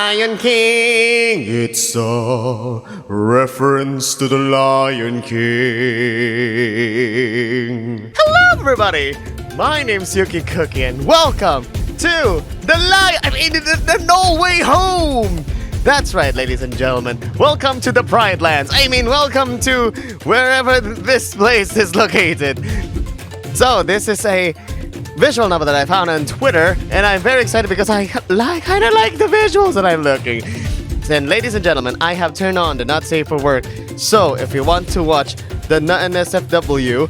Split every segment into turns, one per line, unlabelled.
Lion King. It's a reference to the Lion King. Hello, everybody. My name's UkeKooki, and welcome to the Gnoll Way Home. That's right, ladies and gentlemen. Welcome to the Pride Lands. Welcome to wherever this place is located. So, this is a visual novel that I found on Twitter, and I'm very excited because I kind of like the visuals that I'm looking. And ladies and gentlemen, I have turned on the Not Safe for Work. So, if you want to watch the NSFW,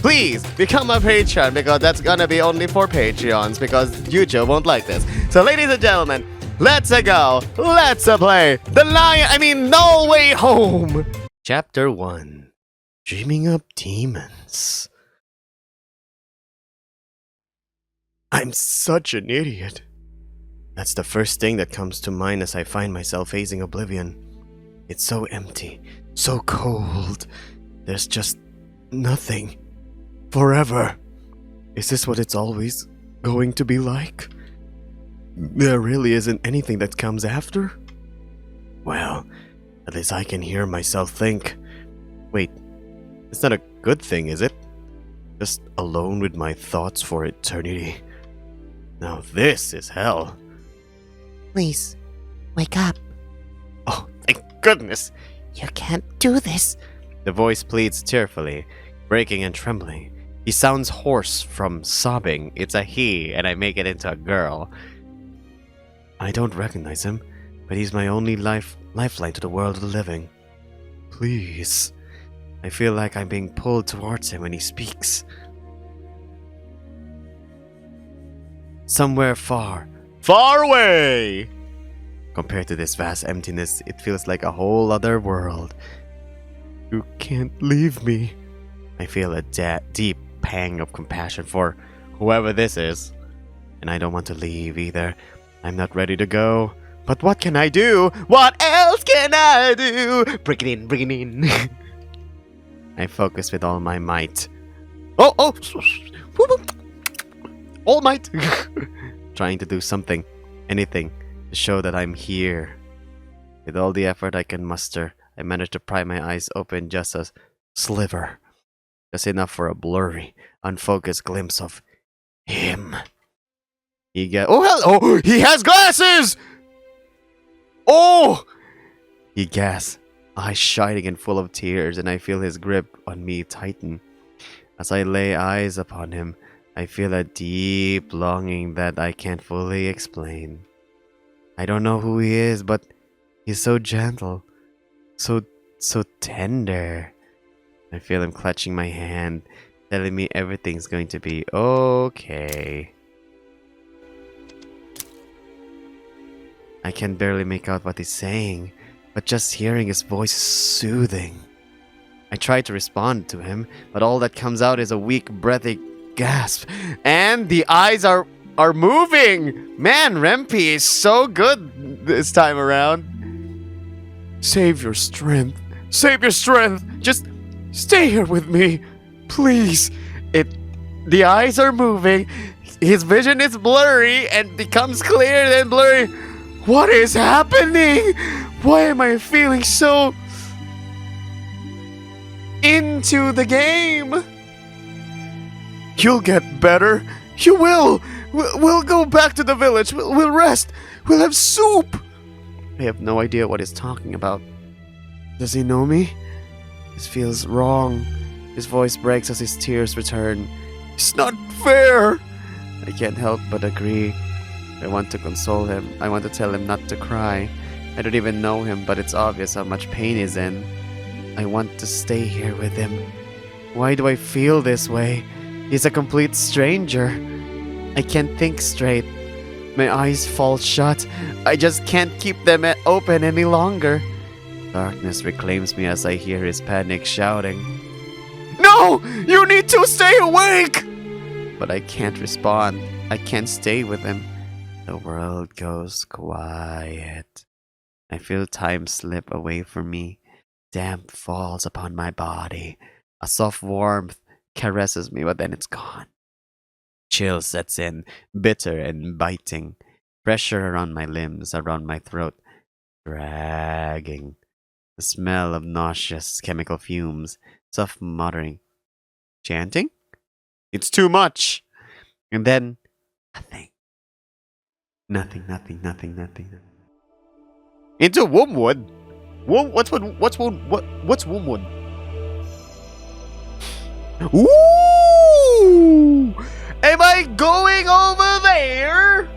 please become a Patreon, because that's gonna be only for Patreons, because YouTube won't like this. So, ladies and gentlemen, let's go. Let's play the Gnoll Way Home. Chapter 1. Dreaming Up Demons. I'm such an idiot. That's the first thing that comes to mind as I find myself facing oblivion. It's so empty, so cold. There's just nothing. Forever. Is this what it's always going to be like? There really isn't anything that comes after? Well, at least I can hear myself think. Wait, it's not a good thing, is it? Just alone with my thoughts for eternity. Now this is hell.
Please, wake up.
Oh, thank goodness.
You can't do this.
The voice pleads tearfully, breaking and trembling. He sounds hoarse from sobbing. It's a he, and I make it into a girl. I don't recognize him, but he's my only lifeline to the world of the living. Please. I feel like I'm being pulled towards him when he speaks. Somewhere far away! Compared to this vast emptiness, it feels like a whole other world. You can't leave me. I feel a deep pang of compassion for whoever this is. And I don't want to leave either. I'm not ready to go. But what can I do? What else can I do? Bring it in. I focus with all my might. All might. Trying to do something, anything, to show that I'm here. With all the effort I can muster, I manage to pry my eyes open just a sliver. Just enough for a blurry, unfocused glimpse of him. He has glasses! Oh! He gasps, eyes shining and full of tears, and I feel his grip on me tighten. As I lay eyes upon him, I feel a deep longing that I can't fully explain. I don't know who he is, but he's so gentle, so tender. I feel him clutching my hand, telling me everything's going to be okay. I can barely make out what he's saying, but just hearing his voice is soothing. I try to respond to him, but all that comes out is a weak, breathy gasp. And the eyes are moving! Man, Rempe is so good this time around. Save your strength. Save your strength! Just stay here with me, please. The eyes are moving. His vision is blurry and becomes clear, then blurry. What is happening? Why am I feeling so into the game? You'll get better. You will. We'll go back to the village. We'll rest. We'll have soup. I have no idea what he's talking about. Does he know me? This feels wrong. His voice breaks as his tears return. It's not fair. I can't help but agree. I want to console him. I want to tell him not to cry. I don't even know him, but it's obvious how much pain he's in. I want to stay here with him. Why do I feel this way? He's a complete stranger. I can't think straight. My eyes fall shut. I just can't keep them open any longer. Darkness reclaims me as I hear his panic shouting. No! You need to stay awake! But I can't respond. I can't stay with him. The world goes quiet. I feel time slip away from me. Damp falls upon my body. A soft warmth caresses me, but then it's gone. Chill sets in, bitter and biting. Pressure around my limbs, around my throat, dragging. The smell of nauseous chemical fumes, soft muttering. Chanting? It's too much! And then, nothing. Nothing. Into Wombwood? What's Wombwood? Ooh! Am I going over there?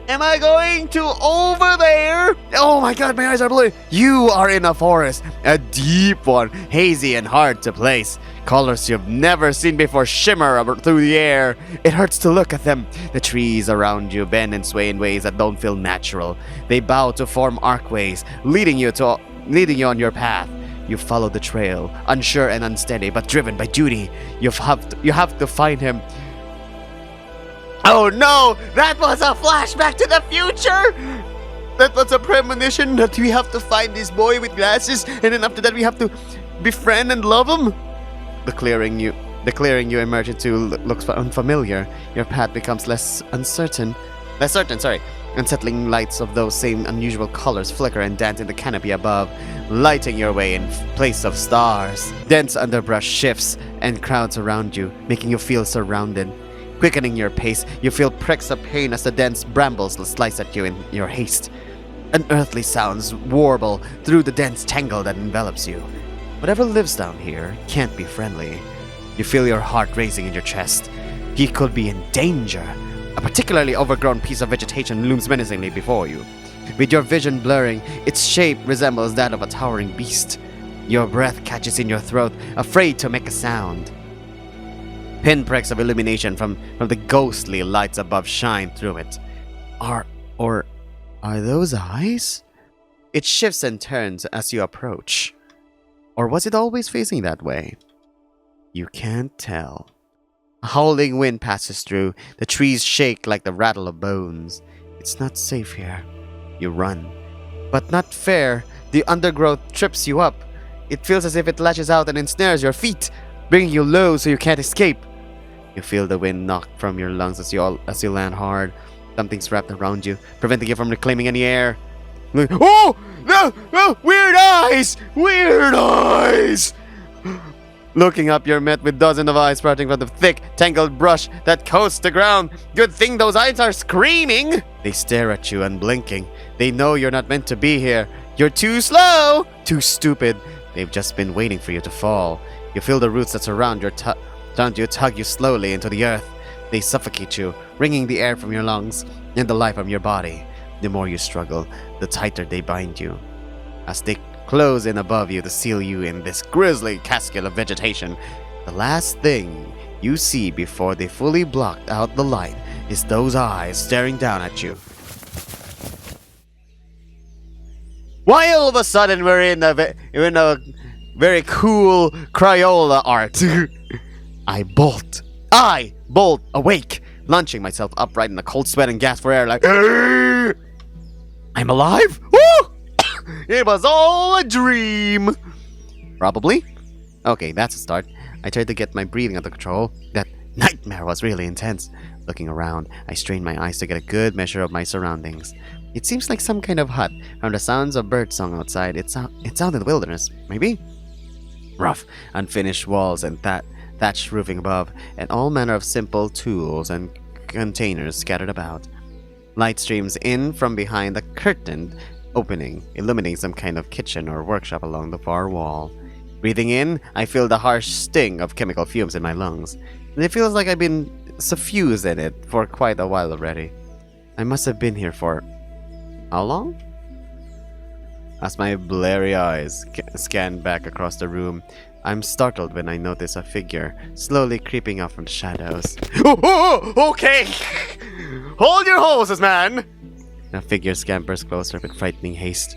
Am I going to over there? Oh my god, my eyes are blurry. You are in a forest, a deep one, hazy and hard to place. Colors you've never seen before shimmer through the air. It hurts to look at them. The trees around you bend and sway in ways that don't feel natural. They bow to form archways, leading you on your path. You follow the trail, unsure and unsteady, but driven by duty. You have to find him. Oh no! That was a flashback to the future! That was a premonition that we have to find this boy with glasses, and then after that we have to befriend and love him? The clearing you emerge into looks unfamiliar. Your path becomes less certain. Unsettling lights of those same unusual colors flicker and dance in the canopy above, lighting your way in place of stars. Dense underbrush shifts and crowds around you, making you feel surrounded. Quickening your pace, you feel pricks of pain as the dense brambles slice at you in your haste. Unearthly sounds warble through the dense tangle that envelops you. Whatever lives down here can't be friendly. You feel your heart racing in your chest. He could be in danger. A particularly overgrown piece of vegetation looms menacingly before you. With your vision blurring, its shape resembles that of a towering beast. Your breath catches in your throat, afraid to make a sound. Pinpricks of illumination from the ghostly lights above shine through it. Are those eyes? It shifts and turns as you approach. Or was it always facing that way? You can't tell. A howling wind passes through. The trees shake like the rattle of bones. It's not safe here. You run. But not fair. The undergrowth trips you up. It feels as if it lashes out and ensnares your feet, bringing you low so you can't escape. You feel the wind knock from your lungs as you land hard. Something's wrapped around you, preventing you from reclaiming any air. Oh! No! Weird eyes! Weird eyes! Looking up, you're met with dozens of eyes sprouting from the thick, tangled brush that coats the ground. Good thing those eyes are screaming! They stare at you, unblinking. They know you're not meant to be here. You're too slow! Too stupid. They've just been waiting for you to fall. You feel the roots that surround you tug you slowly into the earth. They suffocate you, wringing the air from your lungs and the life from your body. The more you struggle, the tighter they bind you. As they close in above you to seal you in this grisly casket of vegetation, the last thing you see before they fully block out the light is those eyes staring down at you. Why all of a sudden we're in a very cool Crayola art? I bolt awake, launching myself upright in a cold sweat and gasp for air like, "Arr! I'm alive? Woo! It was all a dream!" Probably. Okay, that's a start. I tried to get my breathing under control. That nightmare was really intense. Looking around, I strained my eyes to get a good measure of my surroundings. It seems like some kind of hut. From the sounds of birdsong outside, it's out in the wilderness, maybe? Rough, unfinished walls and thatched roofing above, and all manner of simple tools and containers scattered about. Light streams in from behind the curtained opening, illuminating some kind of kitchen or workshop along the far wall. Breathing in, I feel the harsh sting of chemical fumes in my lungs, and it feels like I've been suffused in it for quite a while already. I must have been here for... how long? As my blurry eyes scan back across the room, I'm startled when I notice a figure slowly creeping up from the shadows. Okay! Hold your horses, man! The figure scampers closer with frightening haste.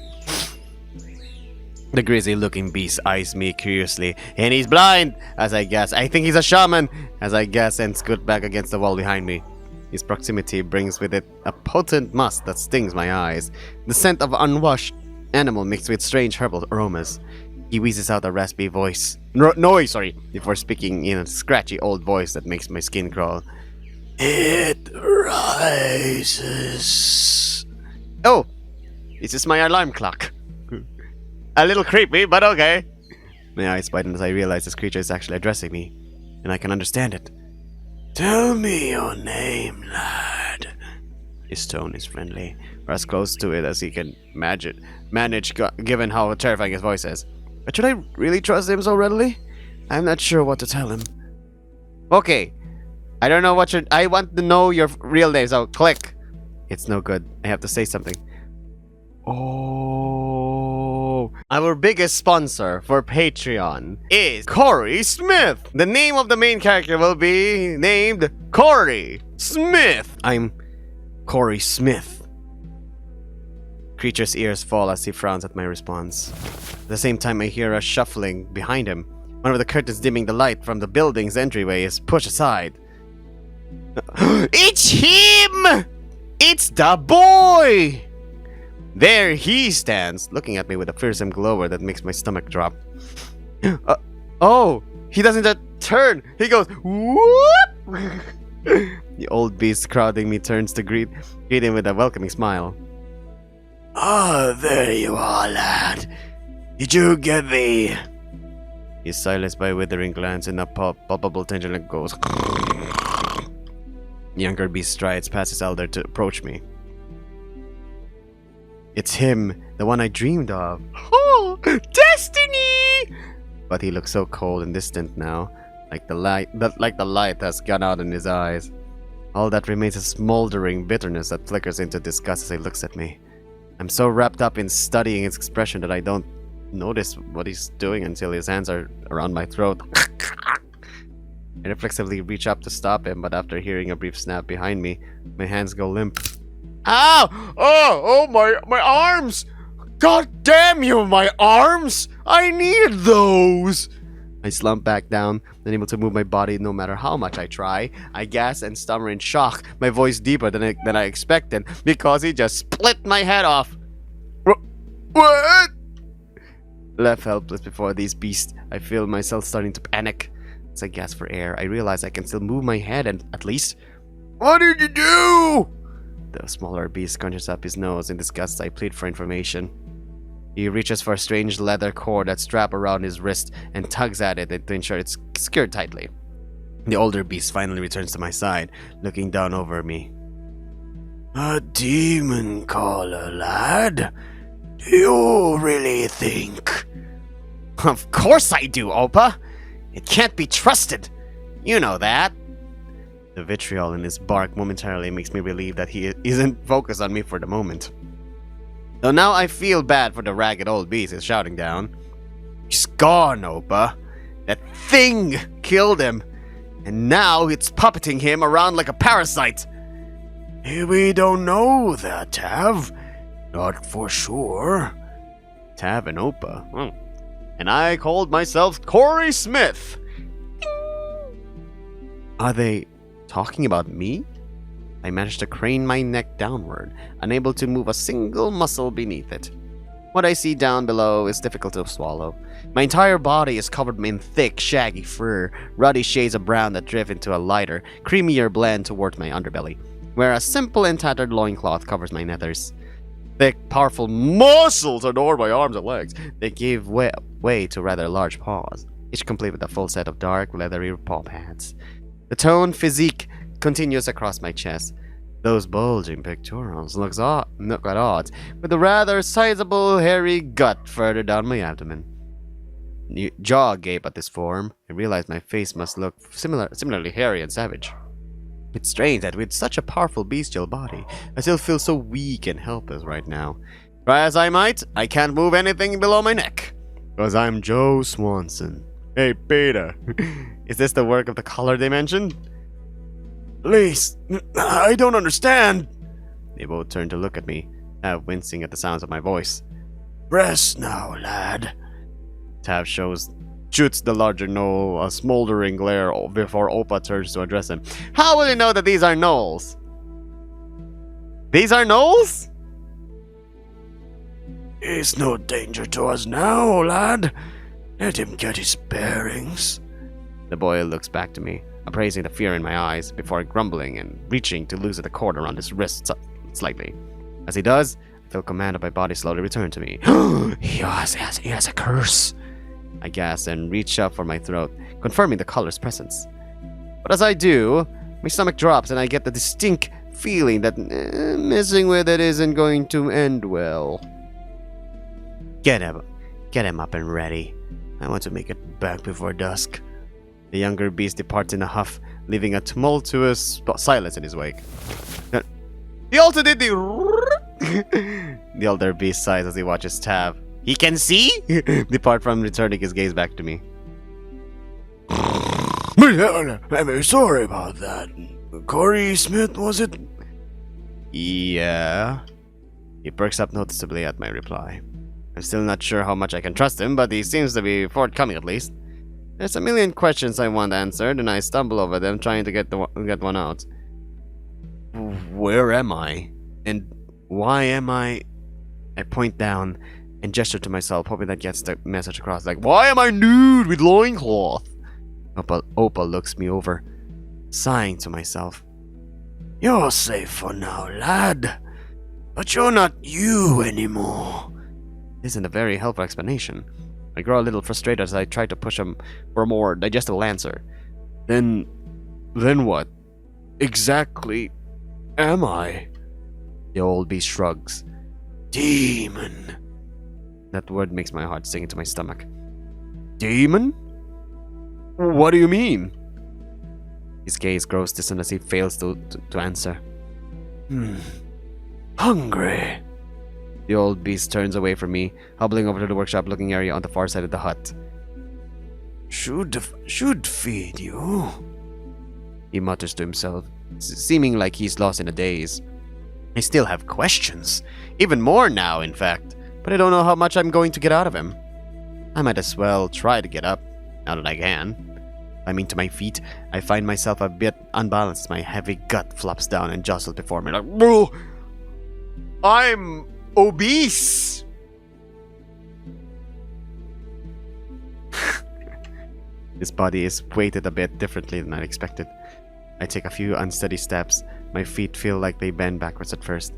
The grisly-looking beast eyes me curiously, and he's blind, as I guess. I think he's a shaman, as I guess, and scoot back against the wall behind me. His proximity brings with it a potent musk that stings my eyes, the scent of unwashed animal mixed with strange herbal aromas. He wheezes out a raspy noise, before speaking in a scratchy old voice that makes my skin crawl. It runs. noises. Oh, this is my alarm clock. A little creepy, but okay. My eyes widen as I realize this creature is actually addressing me, and I can understand it. Tell me your name, lad. His tone is friendly, or as close to it as he can manage given how terrifying his voice is. But should I really trust him so readily? I'm not sure what to tell him. Okay. I don't know what I want to know your real name, so click. It's no good. I have to say something. Oh. Our biggest sponsor for Patreon is Corey Smith. The name of the main character will be named Corey Smith. I'm Corey Smith. Creature's ears fall as he frowns at my response. At the same time, I hear a shuffling behind him. One of the curtains dimming the light from the building's entryway is pushed aside. It's him! It's the boy! There he stands, looking at me with a fearsome glower that makes my stomach drop. Oh, he doesn't just turn. He goes, whoop! The old beast crowding me turns to greet him with a welcoming smile. Ah, there you are, lad. Did you get the... He's silenced by a withering glance and a palpable tension that goes... The younger beast strides past his elder to approach me. It's him, the one I dreamed of. Oh, destiny! But he looks so cold and distant now, like the light has gone out in his eyes. All that remains is smoldering bitterness that flickers into disgust as he looks at me. I'm so wrapped up in studying his expression that I don't notice what he's doing until his hands are around my throat. I reflexively reach up to stop him, but after hearing a brief snap behind me, my hands go limp. Ow! Oh, my arms! God damn you, my arms! I needed those! I slump back down, unable to move my body no matter how much I try. I gasp and stammer in shock, my voice deeper than I expected, because he just split my head off. What? Left helpless before these beasts, I feel myself starting to panic. As I gasp for air, I realize I can still move my head and, at least... What did you do? The smaller beast scrunches up his nose in disgust. I plead for information. He reaches for a strange leather cord that's strapped around his wrist and tugs at it to ensure it's secured tightly. The older beast finally returns to my side, looking down over me. A demon caller, lad? Do you really think? Of course I do, Opa! It can't be trusted! You know that! The vitriol in his bark momentarily makes me relieve that he isn't focused on me for the moment. Though now I feel bad for the ragged old beast he's shouting down. He's gone, Opa. That thing killed him. And now it's puppeting him around like a parasite. We don't know that, Tav. Not for sure. Tav and Opa. And I called myself Corey Smith. Are they talking about me? I managed to crane my neck downward, unable to move a single muscle beneath it. What I see down below is difficult to swallow. My entire body is covered in thick, shaggy fur, ruddy shades of brown that drift into a lighter, creamier blend towards my underbelly, where a simple and tattered loincloth covers my nethers. Thick, powerful muscles adorn my arms and legs. They give way to rather large paws, each complete with a full set of dark, leathery paw pads. The toned physique continues across my chest. Those bulging pectorals look at odds with a rather sizable hairy gut further down my abdomen. Jaw agape at this form. I realize my face must look similarly hairy and savage. It's strange that with such a powerful bestial body, I still feel so weak and helpless right now. Try as I might, I can't move anything below my neck. Because I'm Joe Swanson. Hey, Peter. Is this the work of the color dimension? Please, I don't understand. They both turn to look at me, Tav wincing at the sounds of my voice. Rest now, lad. Tav shoots the larger gnoll a smoldering glare before Opa turns to address him. How will you know that these are gnolls? These are gnolls? He's no danger to us now, lad. Let him get his bearings. The boy looks back to me, appraising the fear in my eyes before grumbling and reaching to loosen the cord around his wrist slightly. As he does, I feel command of my body slowly return to me. he has a curse. I gasp and reach up for my throat, confirming the color's presence. But as I do, my stomach drops and I get the distinct feeling that messing with it isn't going to end well. Get him up and ready. I want to make it back before dusk. The younger beast departs in a huff, leaving a tumultuous silence in his wake. He also did the... The older beast sighs as he watches Tav. He can see? Depart from returning his gaze back to me.
I'm very sorry about that. Corey Smith, was it?
Yeah. He perks up noticeably at my reply. I'm still not sure how much I can trust him, but he seems to be forthcoming at least. There's a million questions I want answered, and I stumble over them trying to get one out. Where am I? And why am I... I point down and gesture to myself, hoping that gets the message across. Like, why am I nude with loincloth? Opal looks me over, sighing to myself.
You're safe for now, lad. But you're not you anymore.
This isn't a very helpful explanation. I grow a little frustrated as I try to push him for a more digestible answer. Then what? Exactly am I? The old beast shrugs.
Demon.
That word makes my heart sink into my stomach. Demon? What do you mean? His gaze grows distant as he fails to answer.
Hungry.
The old beast turns away from me, hobbling over to the workshop-looking area on the far side of the hut.
Should feed you.
He mutters to himself, seeming like he's lost in a daze. I still have questions. Even more now, in fact. But I don't know how much I'm going to get out of him. I might as well try to get up, now that I can. Climbing to my feet, I find myself a bit unbalanced. My heavy gut flops down and jostles before me like, bro, I'm obese. His body is weighted a bit differently than I expected. I take a few unsteady steps. My feet feel like they bend backwards at first,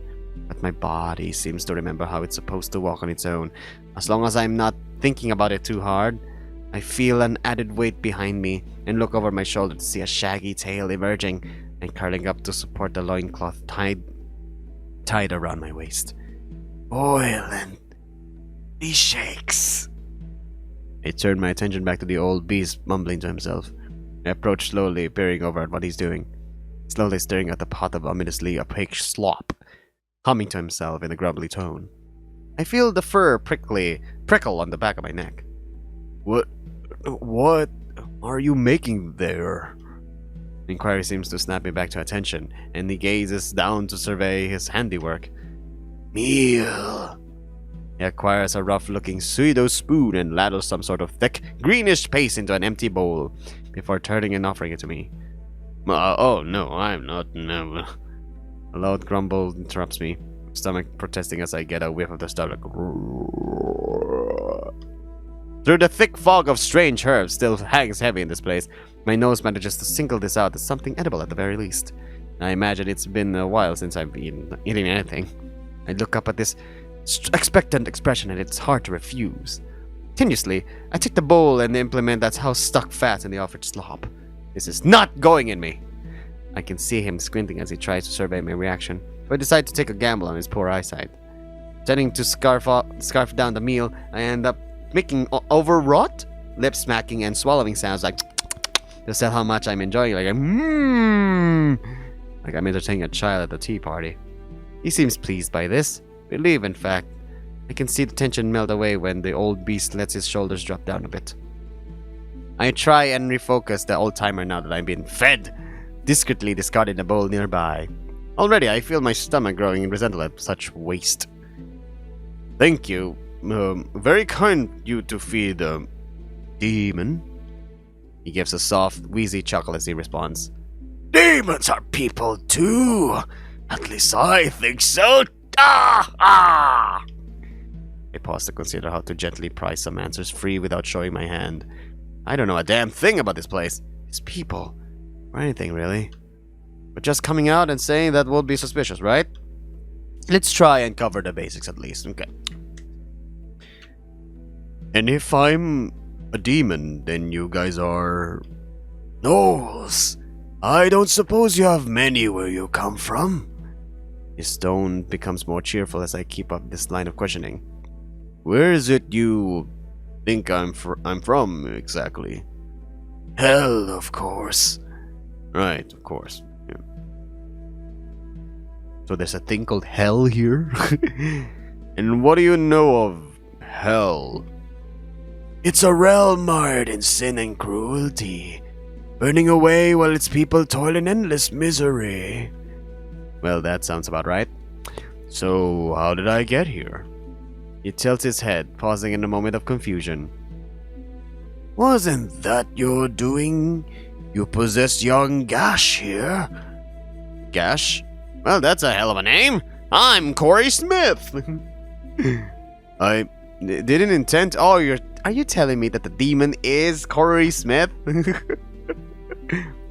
but my body seems to remember how it's supposed to walk on its own. As long as I'm not thinking about it too hard, I feel an added weight behind me and look over my shoulder to see a shaggy tail emerging and curling up to support the loincloth tied around my waist.
Boiling. He shakes.
I turn my attention back to the old beast, mumbling to himself. I approach slowly, peering over at what he's doing, slowly staring at the pot of ominously opaque slop, humming to himself in a grumbly tone. I feel the fur prickle on the back of my neck. What are you making there? The inquiry seems to snap me back to attention, and he gazes down to survey his handiwork.
Meal.
He acquires a rough-looking pseudo-spoon and ladles some sort of thick, greenish paste into an empty bowl, before turning and offering it to me. Oh, no, I'm not. No. A loud grumble interrupts me, stomach protesting as I get a whiff of the stuff. Through the thick fog of strange herbs still hangs heavy in this place, my nose manages to single this out as something edible at the very least. I imagine it's been a while since I've eaten anything. I look up at this expectant expression and it's hard to refuse. Continuously, I take the bowl and the implement that's how stuck fast in the offered slop. This is not going in me. I can see him squinting as he tries to survey my reaction, so I decide to take a gamble on his poor eyesight. Tending to scarf down the meal, I end up making overwrought, lip-smacking and swallowing sounds like to tell how much I'm enjoying it, like I'm entertaining a child at a tea party. He seems pleased by this, relieved in fact. I can see the tension melt away when the old beast lets his shoulders drop down a bit. I try and refocus the old timer now that I'm being fed, discreetly discarding the bowl nearby. Already I feel my stomach growing resentful at such waste. Thank you. Very kind you to feed the demon. He gives a soft, wheezy chuckle as he responds.
Demons are people too. At least I think so. Ah!
I pause to consider how to gently pry some answers free without showing my hand. I don't know a damn thing about this place, its people, or anything really. But just coming out and saying that would be suspicious, right? Let's try and cover the basics at least. Okay. And if I'm a demon, then you guys are gnolls. I don't suppose you have many where you come from? His tone becomes more cheerful as I keep up this line of questioning. Where is it you think I'm from, exactly? Hell, of course. Right, of course. Yeah. So there's a thing called hell here? And what do you know of hell? It's a realm mired in sin and cruelty, burning away while its people toil in endless misery. Well, that sounds about right. So, how did I get here? He tilts his head, pausing in a moment of confusion. Wasn't that your doing? You possessed young Gash here. Gash? Well, that's a hell of a name. I'm Corey Smith. I didn't intend. Oh, are you telling me that the demon is Corey Smith?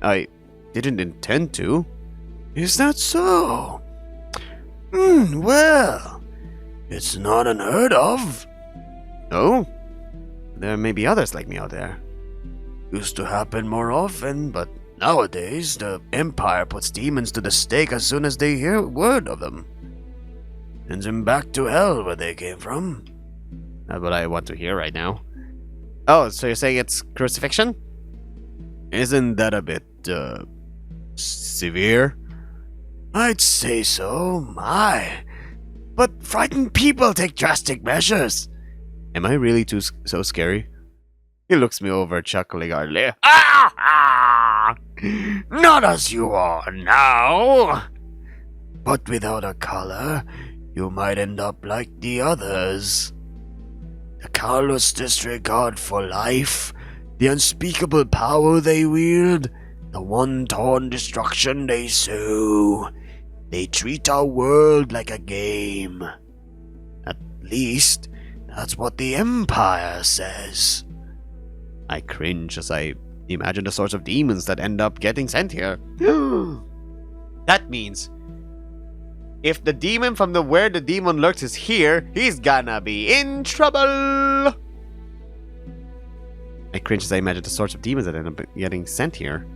I didn't intend to. Is that so? Well, it's not unheard of. Oh? There may be others like me out there. Used to happen more often, but nowadays the Empire puts demons to the stake as soon as they hear word of them. Sends them back to hell where they came from. Not what I want to hear right now. Oh, so you're saying it's crucifixion? Isn't that a bit, severe? I'd say so, my. But frightened people take drastic measures. Am I really so scary? He looks me over, chuckling hardly. Ah! Not as you are now. But without a color, you might end up like the others. The callous disregard for life, the unspeakable power they wield, the wanton destruction they sow. They treat our world like a game. At least, that's what the Empire says. I cringe as I imagine the sorts of demons that end up getting sent here. That means if the demon from where the demon lurks is here, he's gonna be in trouble. I cringe as I imagine the sorts of demons that end up getting sent here.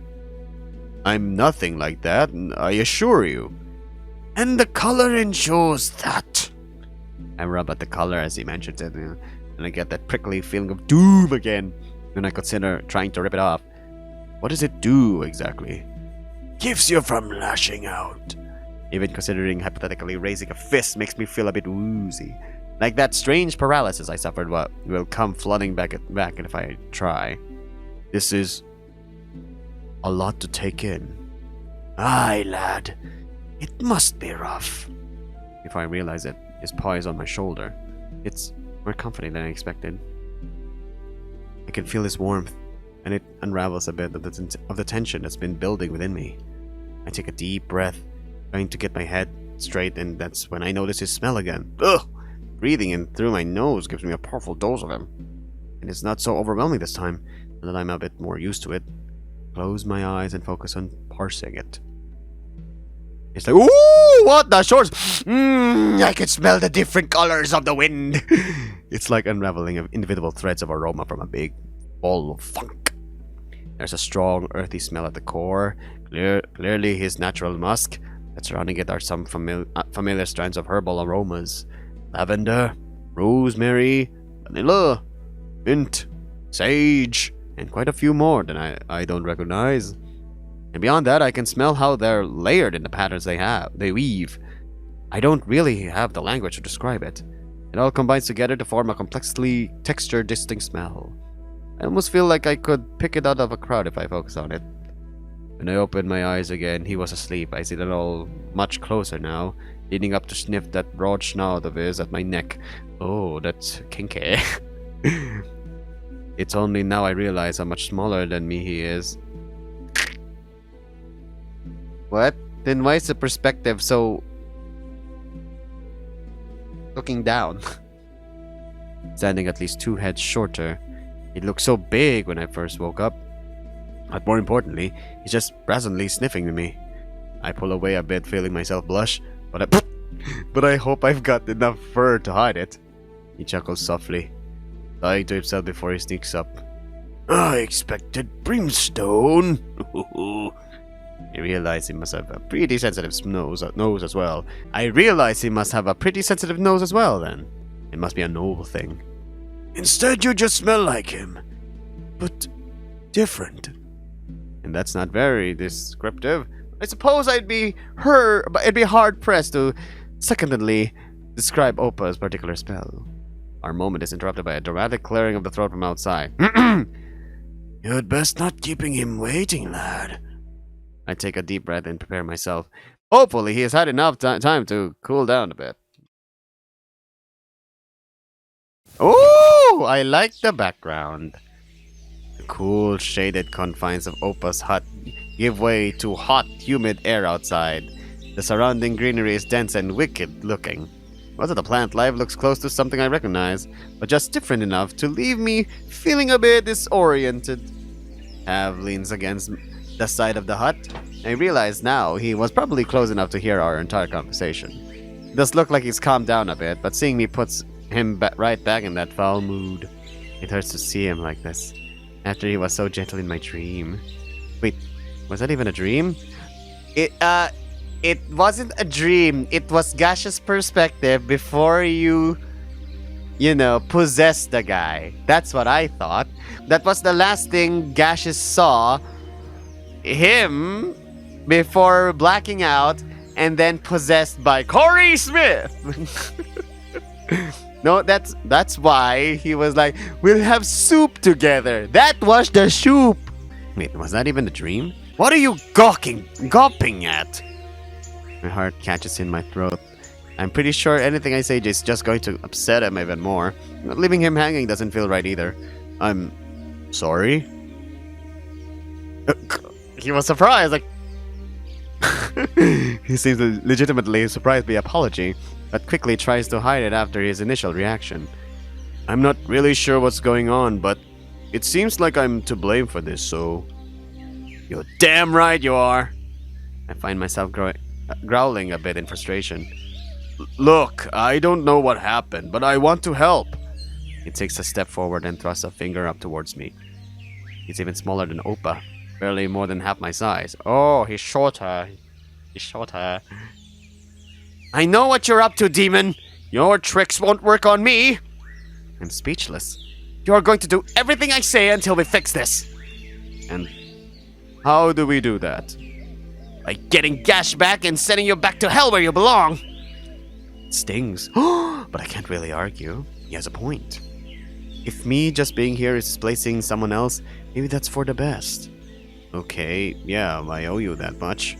I'm nothing like that, I assure you. And the color ensures that. I rub at the color as he mentions it, and I get that prickly feeling of doom again when I consider trying to rip it off. What does it do exactly? Keeps you from lashing out. Even considering hypothetically raising a fist makes me feel a bit woozy. Like that strange paralysis I suffered will come flooding back if I try. This is a lot to take in. Aye, lad. It must be rough. If I realize it, his paw is on my shoulder. It's more comforting than I expected. I can feel his warmth, and it unravels a bit of the tension that's been building within me. I take a deep breath, trying to get my head straight, and that's when I notice his smell again. Ugh! Breathing in through my nose gives me a powerful dose of him. And it's not so overwhelming this time, now that I'm a bit more used to it. Close my eyes and focus on parsing it. It's like, ooh, what the shorts? I can smell the different colors of the wind. It's like unraveling of individual threads of aroma from a big ball of funk. There's a strong, earthy smell at the core. Clearly his natural musk. But surrounding it are some familiar strands of herbal aromas. Lavender, rosemary, vanilla, mint, sage, and quite a few more than I don't recognize. And beyond that, I can smell how they're layered in the patterns they weave. I don't really have the language to describe it. It all combines together to form a complexly textured, distinct smell. I almost feel like I could pick it out of a crowd if I focus on it. When I opened my eyes again, he was asleep. I see that all much closer now, leading up to sniff that broad snout of his at my neck. Oh, that's kinky. It's only now I realize how much smaller than me he is. What? Then why is the perspective so... looking down? Standing at least 2 heads shorter. It looked so big when I first woke up. But more importantly, he's just presently sniffing at me. I pull away a bit, feeling myself blush, but I hope I've got enough fur to hide it. He chuckles softly, sighing to himself before he sneaks up.
I expected brimstone.
I realize he must have a pretty sensitive nose as well. I realize he must have a pretty sensitive nose as well, then. It must be a Gnoll thing.
Instead, you just smell like him. But different.
And that's not very descriptive. I suppose it'd be hard pressed to secondly describe Opa's particular spell. Our moment is interrupted by a dramatic clearing of the throat from outside.
You'd best not keeping him waiting, lad.
I take a deep breath and prepare myself. Hopefully he has had enough time to cool down a bit. Oh, I like the background. The cool, shaded confines of Opa's hut give way to hot, humid air outside. The surrounding greenery is dense and wicked looking. Most of the plant life looks close to something I recognize, but just different enough to leave me feeling a bit disoriented. Tav leans against the side of the hut. I realize now he was probably close enough to hear our entire conversation. It does look like he's calmed down a bit, but seeing me puts him right back in that foul mood. It hurts to see him like this, after he was so gentle in my dream. Wait, was that even a dream? It wasn't a dream. It was Gash's perspective before you possessed the guy. That's what I thought. That was the last thing Gash saw him before blacking out and then possessed by Corey Smith. No, that's why he was like, we'll have soup together. That was the soup. Wait, was that even a dream?
What are you gawping at?
My heart catches in my throat. I'm pretty sure anything I say is just going to upset him even more. Leaving him hanging doesn't feel right either. I'm sorry. He was surprised, like... He seems legitimately surprised by the apology, but quickly tries to hide it after his initial reaction. I'm not really sure what's going on, but it seems like I'm to blame for this, so...
You're damn right you are.
I find myself growling a bit in frustration.
Look, I don't know what happened, but I want to help.
He takes a step forward and thrusts a finger up towards me. He's even smaller than Opa, barely more than half my size. Oh, he's shorter.
I know what you're up to, demon. Your tricks won't work on me.
I'm speechless.
You're going to do everything I say until we fix this.
And how do we do that?
By getting Gash back and sending you back to hell where you belong.
It stings. But I can't really argue. He has a point. If me just being here is displacing someone else, maybe that's for the best. Okay, yeah, I owe you that much.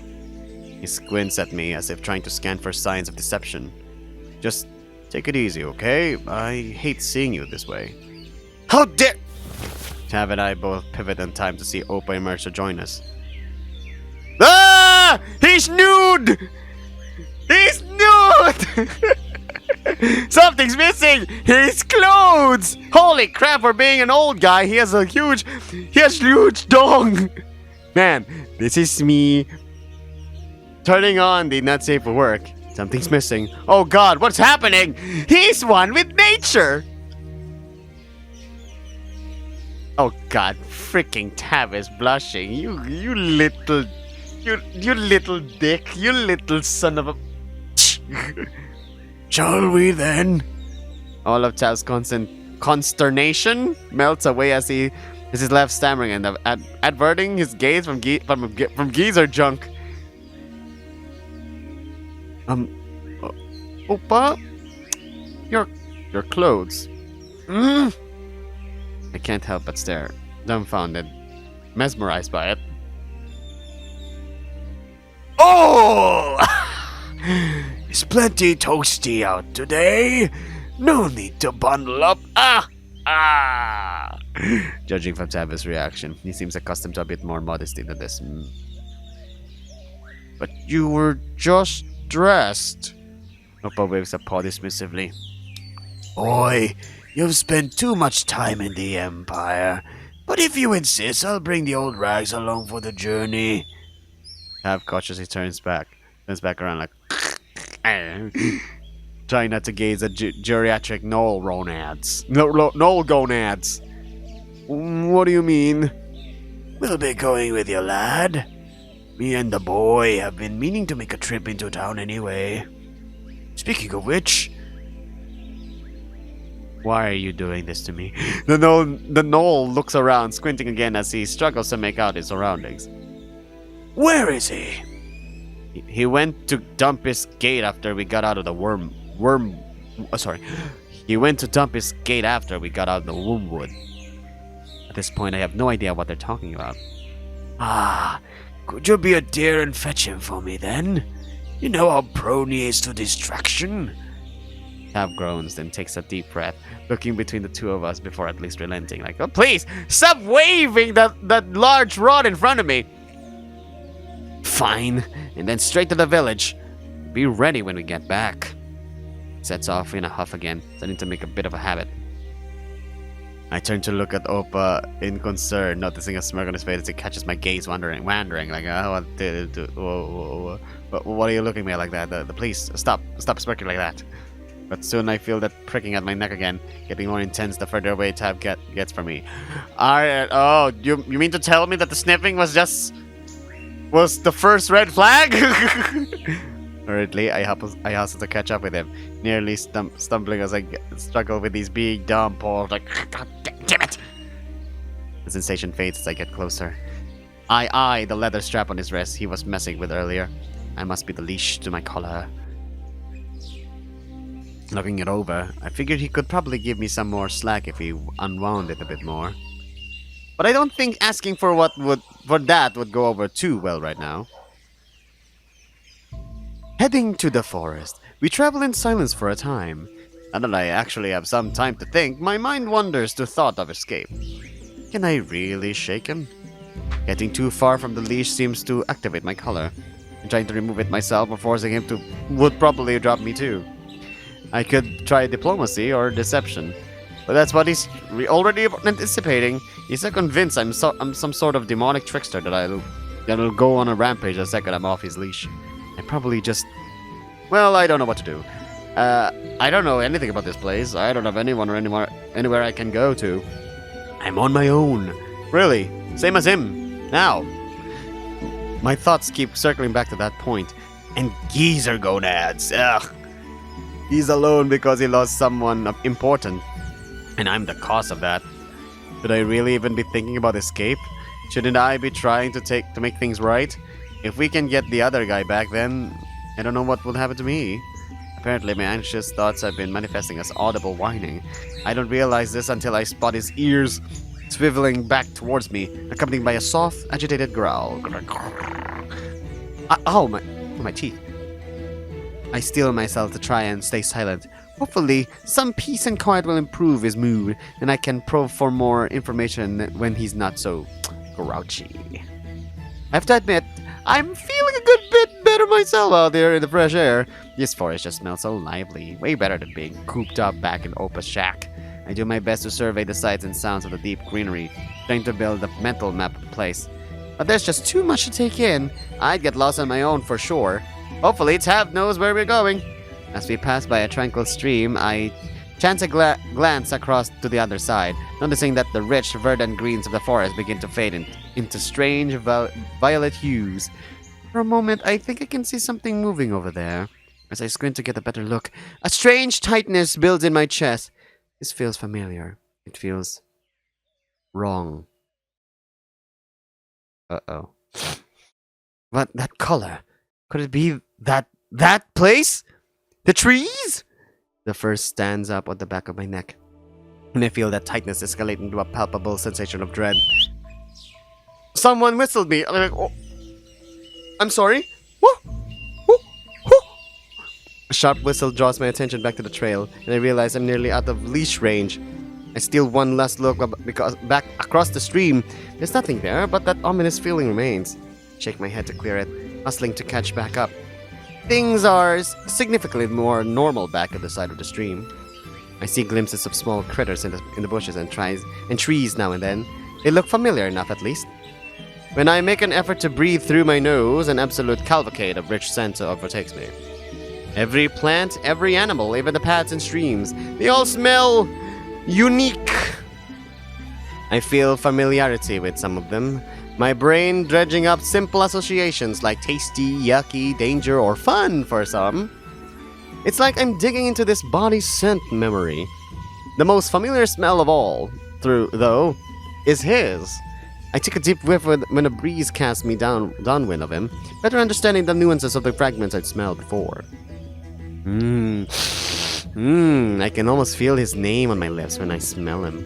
He squints at me as if trying to scan for signs of deception. Just take it easy, okay? I hate seeing you this way.
How dare...
Tav and I both pivot in time to see Opa emerge to join us.
Ah! He's nude! He's nude! Something's missing! His clothes! Holy crap, for being an old guy, he has huge dong!
Man, this is me turning on the not safe for work. Something's missing.
Oh god, what's happening? He's one with nature!
Oh god, freaking Tav is blushing. You little dick. You little son of a...
Shall we then?
All of Tav's consternation melts away as he is left stammering and averting his gaze from geezer junk. Opa? Your clothes. I can't help but stare, dumbfounded, mesmerized by it.
Oh! It's plenty toasty out today. No need to bundle up.
Judging from Tavis' reaction, he seems accustomed to a bit more modesty than this. But you were just dressed. Opa waves a paw dismissively.
Boy, you've spent too much time in the Empire. But if you insist, I'll bring the old rags along for the journey. Tav cautiously turns back around like, trying not to gaze at geriatric Gnoll gonads. Gnoll gonads. What do you mean? We'll be going with you, lad. Me and the boy have been meaning to make a trip into town anyway. Speaking of which, why are you doing this to me? The Gnoll looks around, squinting again as he struggles to make out his surroundings. Where is he? He went to dump his gate after we got out of the He went to dump his gate after we got out of the Wombwood. At this point, I have no idea what they're talking about. Ah, could you be a dear and fetch him for me then? You know how prone he is to distraction. Tab groans, then takes a deep breath, looking between the two of us before at least relenting. Like, oh, please, stop waving that large rod in front of me. Fine, and then straight to the village. Be ready when we get back. Sets off in a huff again, starting to make a bit of a habit. I turn to look at Opa in concern, noticing a smirk on his face as he catches my gaze wandering, like, what are you looking at me like that? The police, stop smirking like that. But soon I feel that pricking at my neck again, getting more intense the further away Tab gets from me. You mean to tell me that the sniffing was the first red flag? Hurriedly, I hustle to catch up with him, nearly stumbling as I struggle with these big dumb paws. Like, God damn it! The sensation fades as I get closer. I eye the leather strap on his wrist he was messing with earlier. I must be the leash to my collar. Looking it over, I figured he could probably give me some more slack if he unwound it a bit more. But I don't think asking for that would go over too well right now. Heading to the forest, we travel in silence for a time. Now that I actually have some time to think, my mind wanders to thought of escape. Can I really shake him? Getting too far from the leash seems to activate my collar. And trying to remove it myself or forcing him to would probably drop me too. I could try diplomacy or deception, but that's what he's already anticipating. He's so convinced I'm some sort of demonic trickster that'll go on a rampage the second I'm off his leash. I probably just... Well, I don't know what to do. I don't know anything about this place. I don't have anyone or anywhere I can go to. I'm on my own. Really, same as him. Now. My thoughts keep circling back to that point. And geezer gonads. Ugh. He's alone because he lost someone important. And I'm the cause of that. Should I really even be thinking about escape? Shouldn't I be trying to make things right? If we can get the other guy back, then I don't know what will happen to me. Apparently, my anxious thoughts have been manifesting as audible whining. I don't realize this until I spot his ears swiveling back towards me, accompanied by a soft, agitated growl. My teeth. I steel myself to try and stay silent. Hopefully, some peace and quiet will improve his mood, and I can probe for more information when he's not so grouchy. I have to admit, I'm feeling a good bit better myself out there in the fresh air. This forest just smells so lively, way better than being cooped up back in Opa's shack. I do my best to survey the sights and sounds of the deep greenery, trying to build a mental map of the place. But there's just too much to take in. I'd get lost on my own for sure. Hopefully Tab knows where we're going. As we pass by a tranquil stream, I chance a glance across to the other side, noticing that the rich verdant greens of the forest begin to fade into strange violet hues. For a moment, I think I can see something moving over there. As I squint to get a better look, a strange tightness builds in my chest. This feels familiar. It feels wrong. Uh-oh. What? That color? Could it be that place? The trees? The fur stands up on the back of my neck, and I feel that tightness escalating to a palpable sensation of dread. Someone whistled me. I'm like, oh. I'm sorry? What? A sharp whistle draws my attention back to the trail, and I realize I'm nearly out of leash range. I steal one last look because back across the stream. There's nothing there, but that ominous feeling remains. I shake my head to clear it, hustling to catch back up. Things are significantly more normal back at the side of the stream. I see glimpses of small critters in the bushes and trees now and then. They look familiar enough, at least. When I make an effort to breathe through my nose, an absolute cavalcade of rich scent overtakes me. Every plant, every animal, even the paths and streams, they all smell unique. I feel familiarity with some of them, my brain dredging up simple associations like tasty, yucky, danger, or fun for some. It's like I'm digging into this body scent memory. The most familiar smell of all, though, is his. I took a deep whiff when a breeze cast me downwind of him, better understanding the nuances of the fragments I'd smelled before. I can almost feel his name on my lips when I smell him.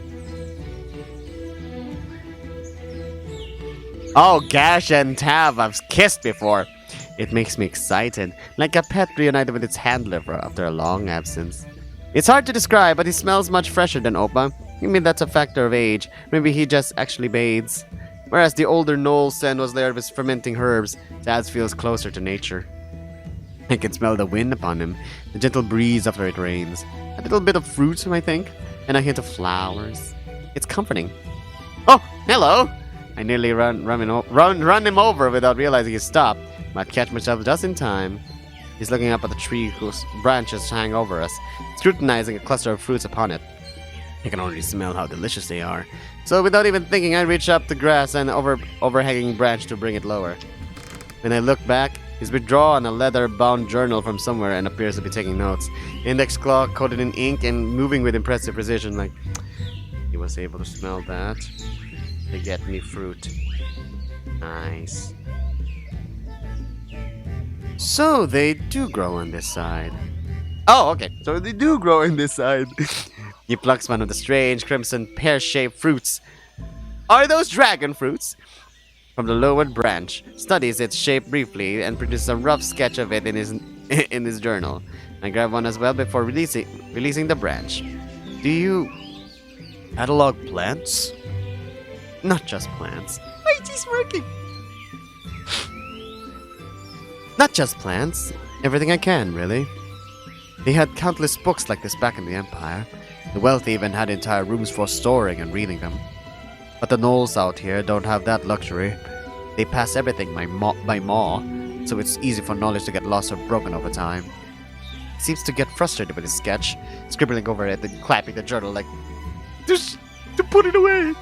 Oh, Gash and Tav, I've kissed before. It makes me excited, like a pet reunited with its handler after a long absence. It's hard to describe, but he smells much fresher than Oppa. Maybe that's a factor of age. Maybe he just actually bathes. Whereas the older Gnoll scent was layered with fermenting herbs, Taz feels closer to nature. I can smell the wind upon him, the gentle breeze after it rains, a little bit of fruit, I think, and a hint of flowers. It's comforting. Oh, hello! I nearly run him over without realizing he stopped, but catch myself just in time. He's looking up at the tree whose branches hang over us, scrutinizing a cluster of fruits upon it. I can already smell how delicious they are, so without even thinking, I reach up the grass and overhanging branch to bring it lower. When I look back, he's withdrawn a leather-bound journal from somewhere and appears to be taking notes. Index claw coated in ink and moving with impressive precision, like he was able to smell that. They get me fruit. Nice. So they do grow on this side. Oh, okay. So they do grow on this side. He plucks one of the strange crimson pear-shaped fruits. Are those dragon fruits? From the lowered branch, studies its shape briefly and produces a rough sketch of it in his journal. I grab one as well before releasing the branch. Do you catalog plants? Not just plants. Why is he smirking? Not just plants. Everything I can, really. They had countless books like this back in the Empire. The wealthy even had entire rooms for storing and reading them. But the Gnolls out here don't have that luxury. They pass everything by maw, so it's easy for knowledge to get lost or broken over time. He seems to get frustrated with his sketch, scribbling over it and clapping the journal like, just to put it away.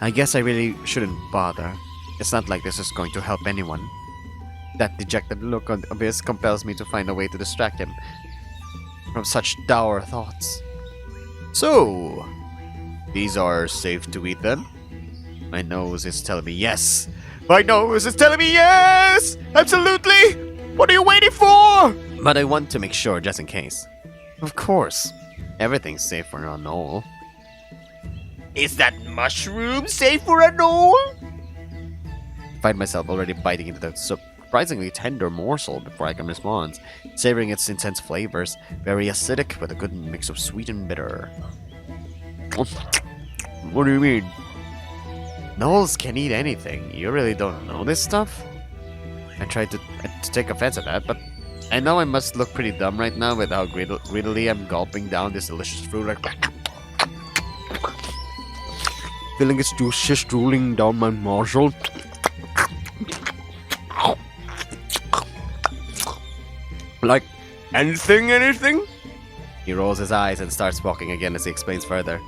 I guess I really shouldn't bother. It's not like this is going to help anyone. That dejected look on his compels me to find a way to distract him from such dour thoughts. So, these are safe to eat then? My nose is telling me yes. My nose is telling me yes! Absolutely! What are you waiting for? But I want to make sure just in case. Of course. Everything's safe for a Gnoll. Is that mushroom safe for a Gnoll? I find myself already biting into the surprisingly tender morsel before I can respond, savoring its intense flavors, very acidic with a good mix of sweet and bitter. What do you mean? Gnolls can eat anything. You really don't know this stuff? I tried to take offense at that, but I know I must look pretty dumb right now with how greedily I'm gulping down this delicious fruit, like feeling its juices drooling down my nostril. Like, anything? He rolls his eyes and starts walking again as he explains further.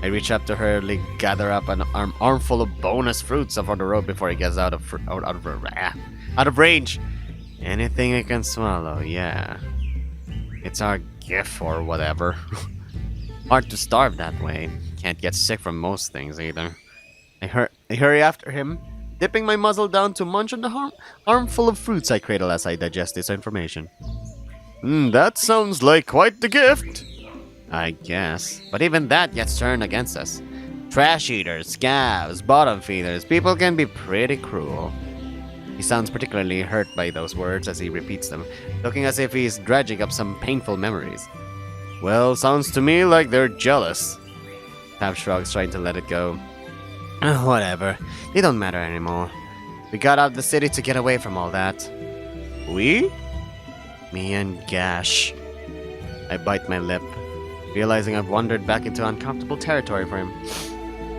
I reach up to hurriedly gather up an armful of bonus fruits off on the road before he gets out of range. Anything I can swallow, yeah. It's our gift or whatever. Hard to starve that way. Can't get sick from most things either. I hurry after him, dipping my muzzle down to munch on the armful of fruits I cradle as I digest this information. That sounds like quite the gift. I guess. But even that gets turned against us. Trash eaters, scavs, bottom feeders, people can be pretty cruel. He sounds particularly hurt by those words as he repeats them, looking as if he's dredging up some painful memories. Well, sounds to me like they're jealous. Tab shrugs, trying to let it go. Whatever. They don't matter anymore. We got out of the city to get away from all that. We? Me and Gash. I bite my lip. realizing I've wandered back into uncomfortable territory for him.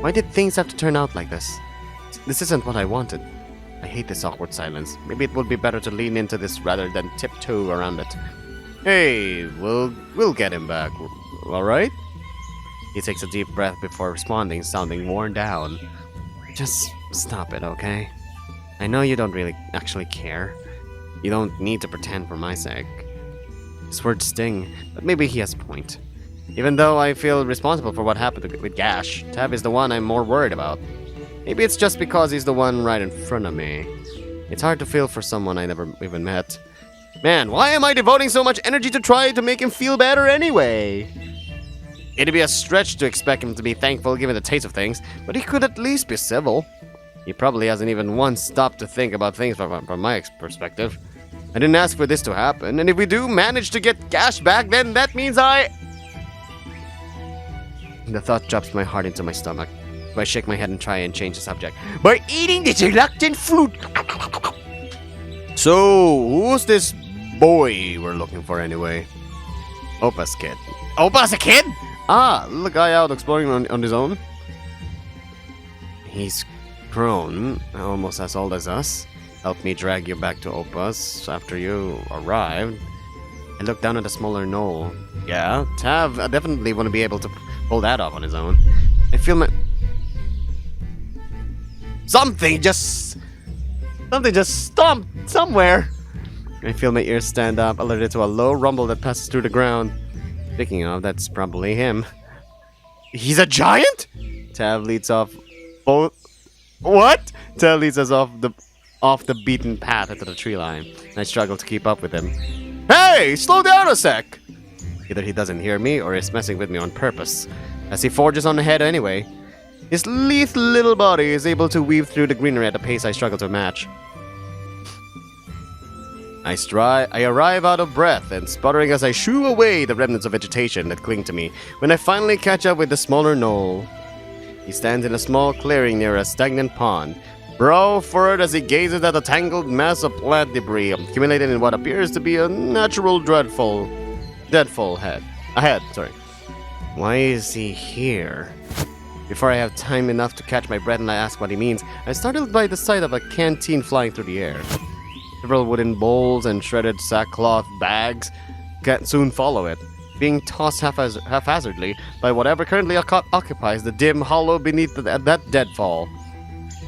Why did things have to turn out like this? This isn't what I wanted. I hate this awkward silence. Maybe it would be better to lean into this rather than tiptoe around it. Hey, we'll get him back, alright? He takes a deep breath before responding, sounding worn down. Just stop it, okay? I know you don't really actually care. You don't need to pretend for my sake. His words sting, but maybe he has a point. Even though I feel responsible for what happened with Gash, Tab is the one I'm more worried about. Maybe it's just because he's the one right in front of me. It's hard to feel for someone I never even met. Man, why am I devoting so much energy to try to make him feel better anyway? It'd be a stretch to expect him to be thankful given the taste of things, but he could at least be civil. He probably hasn't even once stopped to think about things from my perspective. I didn't ask for this to happen, and if we do manage to get Gash back, then that means The thought drops my heart into my stomach. I shake my head and try and change the subject. By eating this reluctant fruit! So, who's this boy we're looking for anyway? Opa's kid. Opa's a kid?! Ah, little guy out exploring on his own? He's grown, almost as old as us. Helped me drag you back to Opa's after you arrived. I looked down at the smaller knoll. Yeah, Tav definitely wouldn't be able to pull that off on his own. I feel my... Something just stomped somewhere. I feel my ears stand up, alerted to a low rumble that passes through the ground. Speaking of, that's probably him. He's a giant? Tav leads off both... What? Tav leads us off the beaten path into the tree line. I struggle to keep up with him. Hey, slow down a sec! Either he doesn't hear me or is messing with me on purpose. As he forges on ahead anyway. His lithe little body is able to weave through the greenery at a pace I struggle to match. I arrive out of breath and sputtering as I shoo away the remnants of vegetation that cling to me when I finally catch up with the smaller knoll. He stands in a small clearing near a stagnant pond, brow furrowed as he gazes at a tangled mass of plant debris accumulated in what appears to be a natural deadfall head. Why is he here? Before I have time enough to catch my breath and I ask what he means, I'm startled by the sight of a canteen flying through the air. Several wooden bowls and shredded sackcloth bags soon follow it, being tossed haphazardly by whatever currently occupies the dim hollow beneath that deadfall.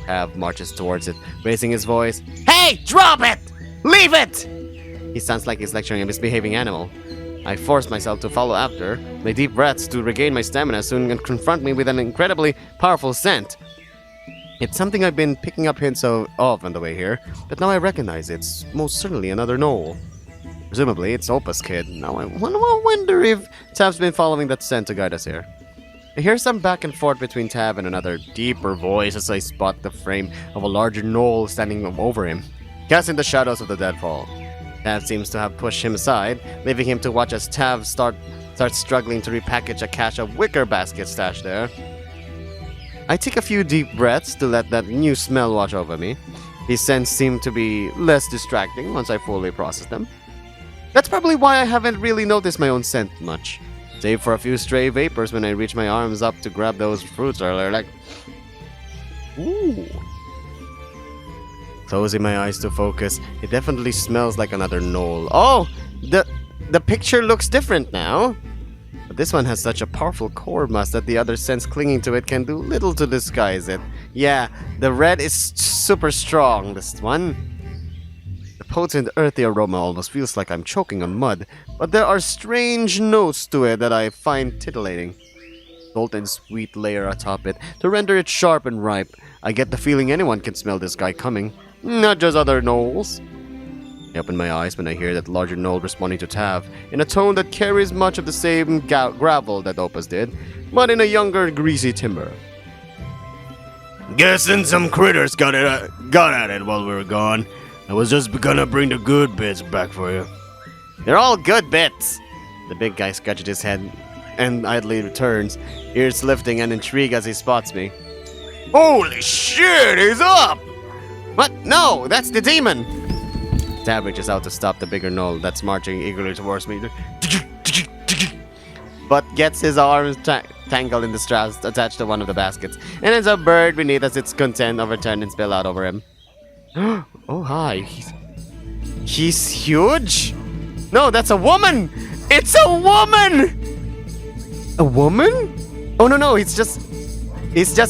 Tav marches towards it, raising his voice. Hey, drop it! Leave it! He sounds like he's lecturing a misbehaving animal. I force myself to follow after, my deep breaths to regain my stamina soon confront me with an incredibly powerful scent. It's something I've been picking up hints of on the way here, but now I recognize it's most certainly another Gnoll. Presumably, it's Opa's kid. Now I wonder if Tav's been following that scent to guide us here. I hear some back and forth between Tav and another deeper voice as I spot the frame of a larger Gnoll standing over him, cast in the shadows of the deadfall. Tav seems to have pushed him aside, leaving him to watch as Tav starts struggling to repackage a cache of wicker baskets stashed there. I take a few deep breaths to let that new smell wash over me. These scents seem to be less distracting once I fully process them. That's probably why I haven't really noticed my own scent much, save for a few stray vapors when I reach my arms up to grab those fruits earlier, like... Ooh. Closing my eyes to focus, it definitely smells like another Gnoll. Oh! The picture looks different now. But this one has such a powerful core mass that the other scents clinging to it can do little to disguise it. Yeah, the red is super strong, this one. The potent earthy aroma almost feels like I'm choking on mud, but there are strange notes to it that I find titillating. Salt and sweet layer atop it to render it sharp and ripe. I get the feeling anyone can smell this guy coming, not just other Gnolls. I open my eyes when I hear that larger Gnoll responding to Tav in a tone that carries much of the same gravel that Opa's did, but in a younger, greasy timbre. Guessing some critters got at it while we were gone. I was just gonna bring the good bits back for you. They're all good bits. The big guy scratches his head and idly returns, ears lifting and intrigue as he spots me. Holy shit, he's up! What? No, that's the demon! Tav reaches out to stop the bigger Gnoll that's marching eagerly towards me. but gets his arms tangled in the straps attached to one of the baskets, and ends up buried beneath as its content overturned and spill out over him. Oh, hi. He's huge? No, that's a woman! It's a woman! A woman? Oh, no, it's just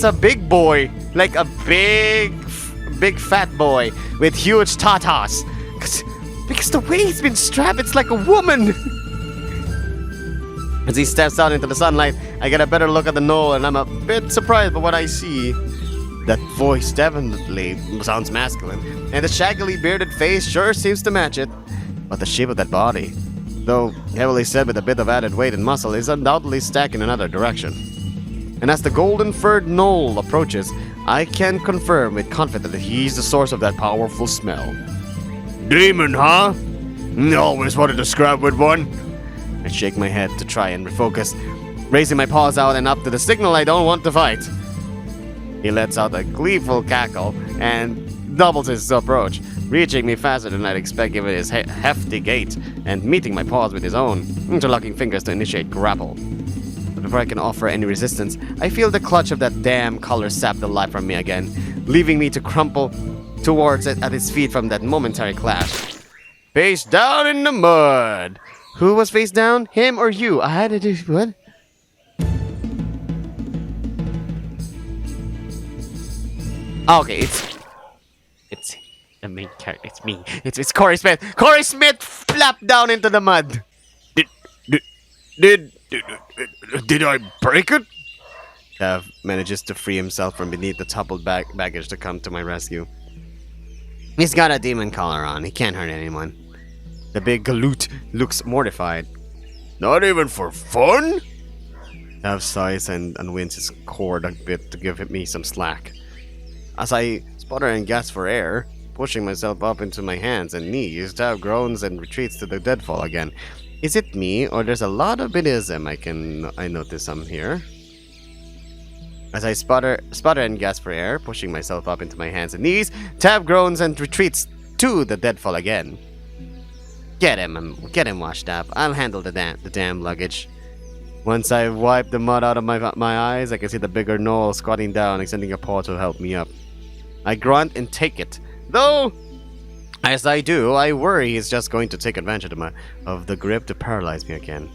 a big boy. Like a big fat boy with huge tatas. Because the way he's been strapped, it's like a woman. As he steps out into the sunlight, I get a better look at the gnoll, and I'm a bit surprised by what I see. That voice definitely sounds masculine, and the shaggily bearded face sure seems to match it. But the shape of that body, though heavily set with a bit of added weight and muscle, is undoubtedly stacked in another direction. And as the golden-furred gnoll approaches, I can confirm with confidence that he's the source of that powerful smell. Demon, huh? Always wanted to scrap with one. I shake my head to try and refocus, raising my paws out and up to the signal I don't want to fight. He lets out a gleeful cackle and doubles his approach, reaching me faster than I'd expect given his hefty gait, and meeting my paws with his own, interlocking fingers to initiate grapple. But before I can offer any resistance, I feel the clutch of that damn collar sap the life from me again, leaving me to crumple towards it at his feet from that momentary clash. Face down in the mud! Who was face down? Him or you? I had to do what? Okay, it's the main character. It's me. It's Corey Smith. Corey Smith flapped down into the mud. Did I break it? Tav manages to free himself from beneath the toppled baggage to come to my rescue. He's got a demon collar on. He can't hurt anyone. The big galoot looks mortified. Not even for fun? Tav sighs and unwinds his cord a bit to give me some slack. As I sputter and gasp for air, pushing myself up into my hands and knees, Tav groans and retreats to the deadfall again. Is it me, or there's a lot of Buddhism I notice some here? As I sputter and gasp for air, pushing myself up into my hands and knees, Tav groans and retreats to the deadfall again. Get him, washed up. I'll handle the damn luggage. Once I wipe the mud out of my eyes, I can see the bigger gnoll squatting down, extending a paw to help me up. I grunt and take it, though, as I do, I worry he's just going to take advantage of the grip to paralyze me again.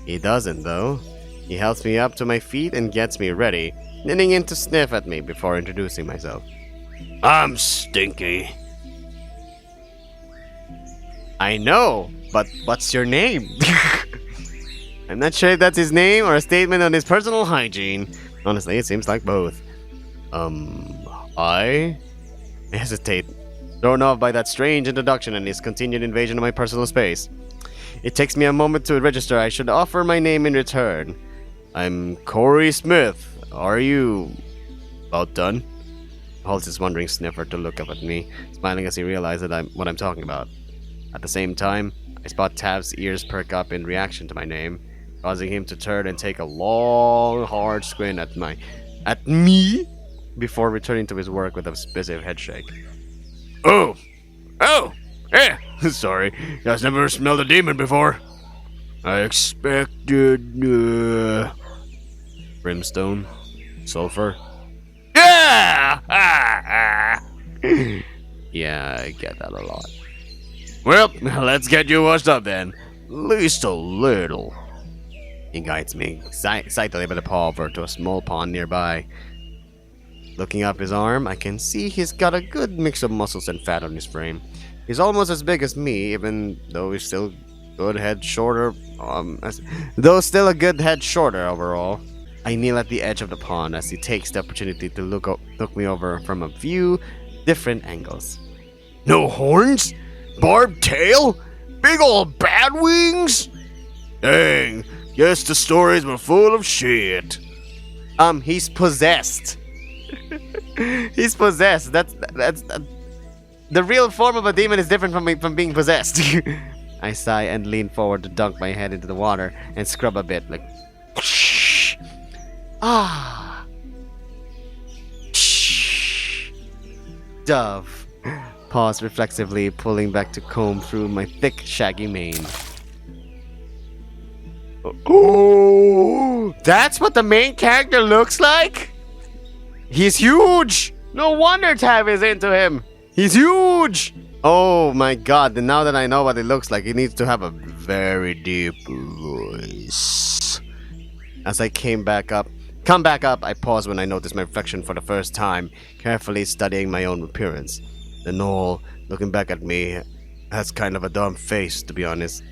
He doesn't, though. He helps me up to my feet and gets me ready, leaning in to sniff at me before introducing myself. I'm Stinky. I know, but what's your name? I'm not sure if that's his name or a statement on his personal hygiene. Honestly, it seems like both. I hesitate, thrown off by that strange introduction and his continued invasion of my personal space. It takes me a moment to register I should offer my name in return. I'm Corey Smith. Are you about done? Holds his wondering sniffer to look up at me, smiling as he realizes what I'm talking about. At the same time, I spot Tav's ears perk up in reaction to my name, causing him to turn and take a long, hard squint at me before returning to his work with a specific head shake. Oh, sorry, guys never smelled a demon before. I expected, brimstone, sulfur. Yeah! Yeah, I get that a lot. Well, let's get you washed up then. At least a little. He guides me excitedly by the paw over to a small pond nearby. Looking up his arm, I can see he's got a good mix of muscles and fat on his frame. He's almost as big as me, even though he's still good head shorter. Though still a good head shorter overall. I kneel at the edge of the pond as he takes the opportunity to look me over from a few different angles. No horns? Barbed tail? Big old bat wings? Dang, guess the stories were full of shit. He's possessed. He's possessed. That's the real form of a demon is different from being possessed. I sigh and lean forward to dunk my head into the water and scrub a bit, like. Ah. Dove. Pause reflexively, pulling back to comb through my thick, shaggy mane. Oh, that's what the main character looks like? He's huge! No wonder Tav is into him. He's huge! Oh my god, and now that I know what it looks like, he needs to have a very deep voice. As I come back up, I pause when I notice my reflection for the first time, carefully studying my own appearance. The gnoll, looking back at me, has kind of a dumb face, to be honest.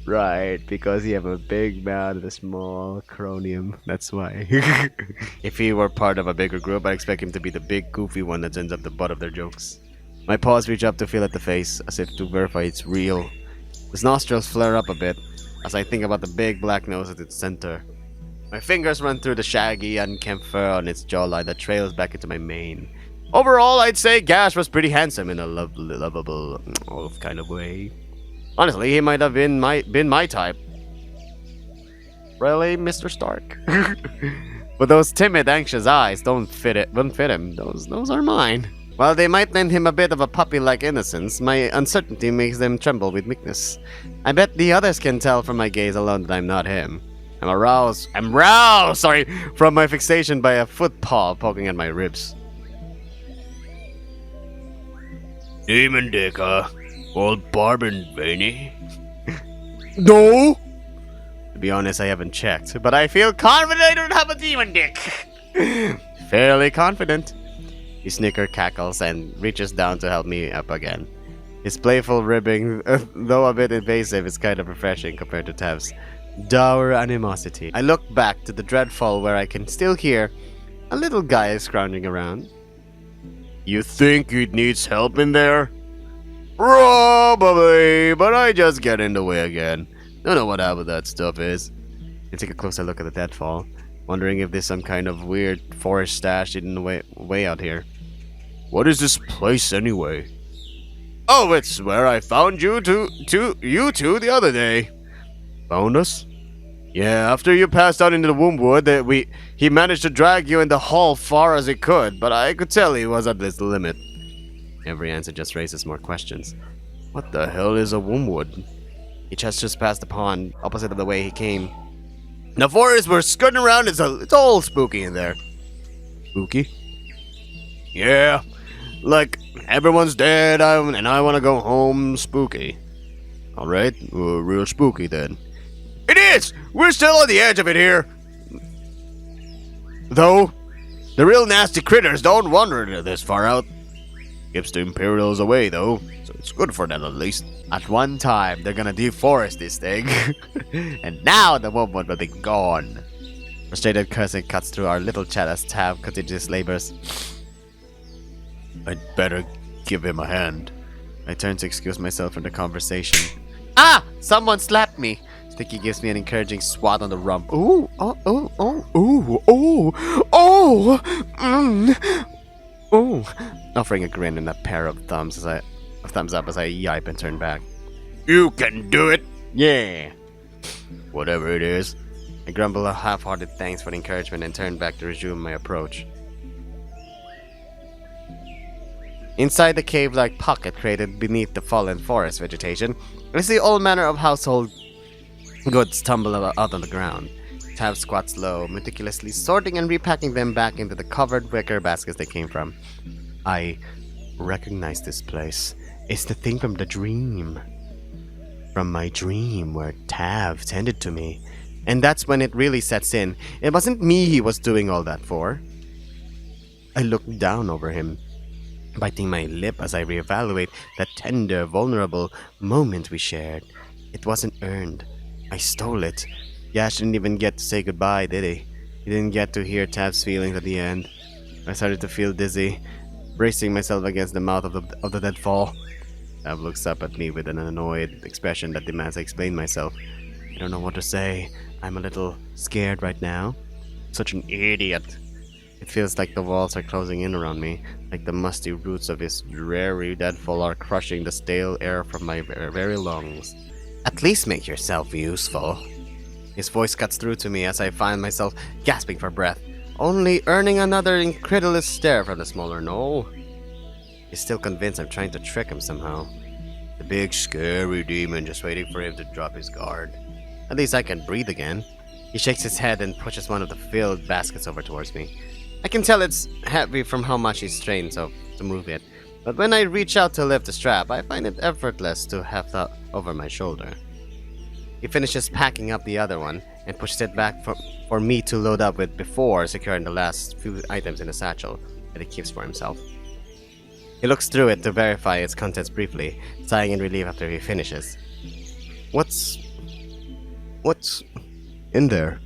Right, because you have a big mouth and a small cranium. That's why. If he were part of a bigger group, I expect him to be the big, goofy one that ends up the butt of their jokes. My paws reach up to feel at the face, as if to verify it's real. His nostrils flare up a bit, as I think about the big black nose at its center. My fingers run through the shaggy, unkempt fur on its jawline that trails back into my mane. Overall, I'd say Gash was pretty handsome in a lovable kind of way. Honestly, he might have been my type. Really, Mr. Stark? But those timid, anxious eyes wouldn't fit him. Those are mine. While they might lend him a bit of a puppy-like innocence, my uncertainty makes them tremble with weakness. I bet the others can tell from my gaze alone that I'm not him. I'm roused, from my fixation by a foot paw poking at my ribs. Demon dick, huh? Old Barb and veiny? No! To be honest, I haven't checked, but I feel confident I don't have a demon dick. Fairly confident. He snicker cackles and reaches down to help me up again. His playful ribbing, though a bit invasive, is kind of refreshing compared to Tav's dour animosity. I look back to the dreadfall where I can still hear a little guy scrounging around. You think he needs help in there? Probably, but I just get in the way again. Don't know what half of that stuff is. I take a closer look at the deadfall, wondering if there's some kind of weird forest stash hidden way out here. What is this place anyway? Oh, it's where I found you two the other day. Found us? Yeah, after you passed out into the Wombwood, he managed to drag you in the hall far as he could, but I could tell he was at his limit. Every answer just raises more questions. What the hell is a Wombwood? He just past the pond, opposite of the way he came. The forest we're skirting around it's all spooky in there. Spooky? Yeah, like everyone's dead and I want to go home spooky. Alright, real spooky then. It is! We're still on the edge of it here. Though, the real nasty critters don't wander this far out. Keeps the Imperials away, though, so it's good for them at least. At one time, they're gonna deforest this thing, and now the Wombwood will be gone. Frustrated cursing cuts through our little chat as Tav continues labors. I'd better give him a hand. I turn to excuse myself from the conversation. Ah! Someone slapped me! Stinky gives me an encouraging swat on the rump. Ooh! Ooh! Offering a grin and a pair of thumbs up as I yipe and turn back. You can do it! Yeah! Whatever it is. I grumble a half-hearted thanks for the encouragement and turn back to resume my approach. Inside the cave-like pocket created beneath the fallen forest vegetation, I see all manner of household goods tumble out on the ground. Tav squats low, meticulously sorting and repacking them back into the covered wicker baskets they came from. I recognize this place. It's the thing from the dream. From my dream where Tav tended to me. And that's when it really sets in. It wasn't me he was doing all that for. I look down over him, biting my lip as I reevaluate that tender, vulnerable moment we shared. It wasn't earned. I stole it. Gash didn't even get to say goodbye, did he? He didn't get to hear Tav's feelings at the end. I started to feel dizzy, bracing myself against the mouth of the deadfall. Tav looks up at me with an annoyed expression that demands I explain myself. I don't know what to say. I'm a little scared right now. Such an idiot. It feels like the walls are closing in around me, like the musty roots of his dreary deadfall are crushing the stale air from my very lungs. At least make yourself useful. His voice cuts through to me as I find myself gasping for breath, only earning another incredulous stare from the smaller gnoll. He's still convinced I'm trying to trick him somehow. The big scary demon just waiting for him to drop his guard. At least I can breathe again. He shakes his head and pushes one of the filled baskets over towards me. I can tell it's heavy from how much he's strained to move it, but when I reach out to lift the strap, I find it effortless to heft that over my shoulder. He finishes packing up the other one and pushes it back for me to load up with before securing the last few items in the satchel that he keeps for himself. He looks through it to verify its contents briefly, sighing in relief after he finishes. What's in there?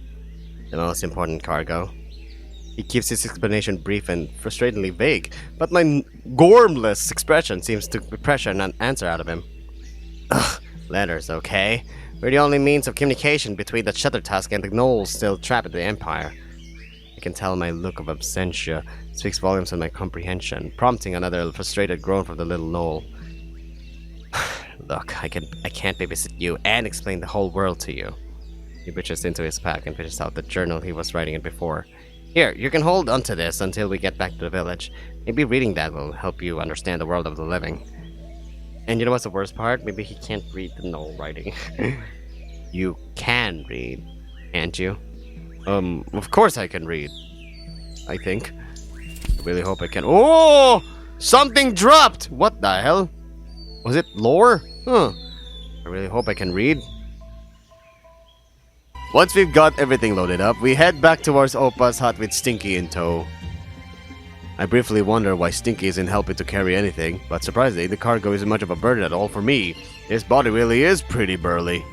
The most important cargo. He keeps his explanation brief and frustratingly vague, but my gormless expression seems to pressure an answer out of him. Ugh, letters, okay? We're the only means of communication between the Shuttertusk and the gnolls still trapped in the Empire. I can tell my look of absentia speaks volumes on my comprehension, prompting another frustrated groan from the little gnoll. Look, I can't babysit you and explain the whole world to you. He reaches into his pack and fishes out the journal he was writing in before. Here, you can hold onto this until we get back to the village. Maybe reading that will help you understand the world of the living. And you know what's the worst part? Maybe he can't read the gnoll writing. You can read, can't you? Of course I can read. I think. I really hope I can. Oh! Something dropped! What the hell? Was it lore? Huh. I really hope I can read. Once we've got everything loaded up, we head back towards Opa's hut with Stinky in tow. I briefly wonder why Stinky isn't helping to carry anything, but surprisingly, the cargo isn't much of a burden at all for me. His body really is pretty burly.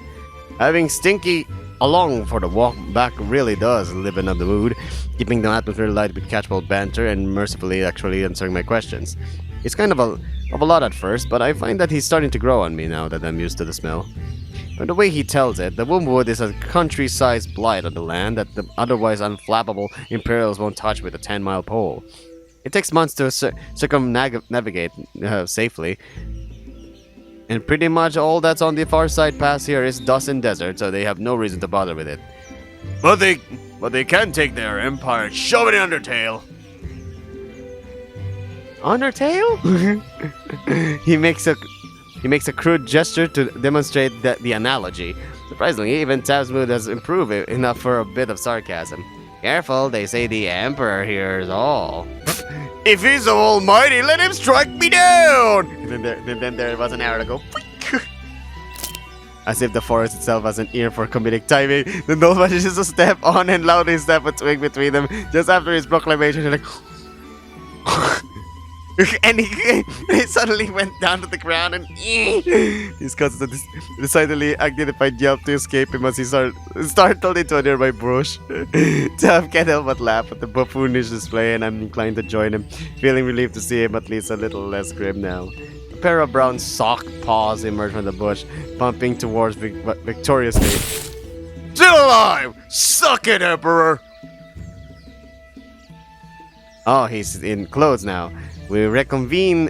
Having Stinky along for the walk back really does liven up the mood, keeping the atmosphere light with catchable banter and mercifully actually answering my questions. It's kind of a lot at first, but I find that he's starting to grow on me now that I'm used to the smell. From the way he tells it, the Wombwood is a country-sized blight on the land that the otherwise unflappable Imperials won't touch with a 10-mile pole. It takes months to circumnavigate safely, and pretty much all that's on the far side past here is dust and desert, so they have no reason to bother with it. But they can take their empire and shove it in Undertale. Undertale? He makes a crude gesture to demonstrate the analogy. Surprisingly, even Tab's mood has improved enough for a bit of sarcasm. Careful, they say the Emperor hears all. If he's so almighty, let him strike me down! And then there was an arrow to go. As if the forest itself has an ear for comedic timing, the gnoll manages to step on and loudly step a twig between them just after his proclamation. Like, and he suddenly went down to the ground and his cousin decidedly undignified yelp to escape him as he startled into a nearby bush. Tab can't help but laugh at the buffoonish display, and I'm inclined to join him, feeling relieved to see him at least a little less grim now. A pair of brown sock paws emerge from the bush, pumping towards victoriously. Still alive! Suck it, Emperor! Oh, he's in clothes now. We reconvene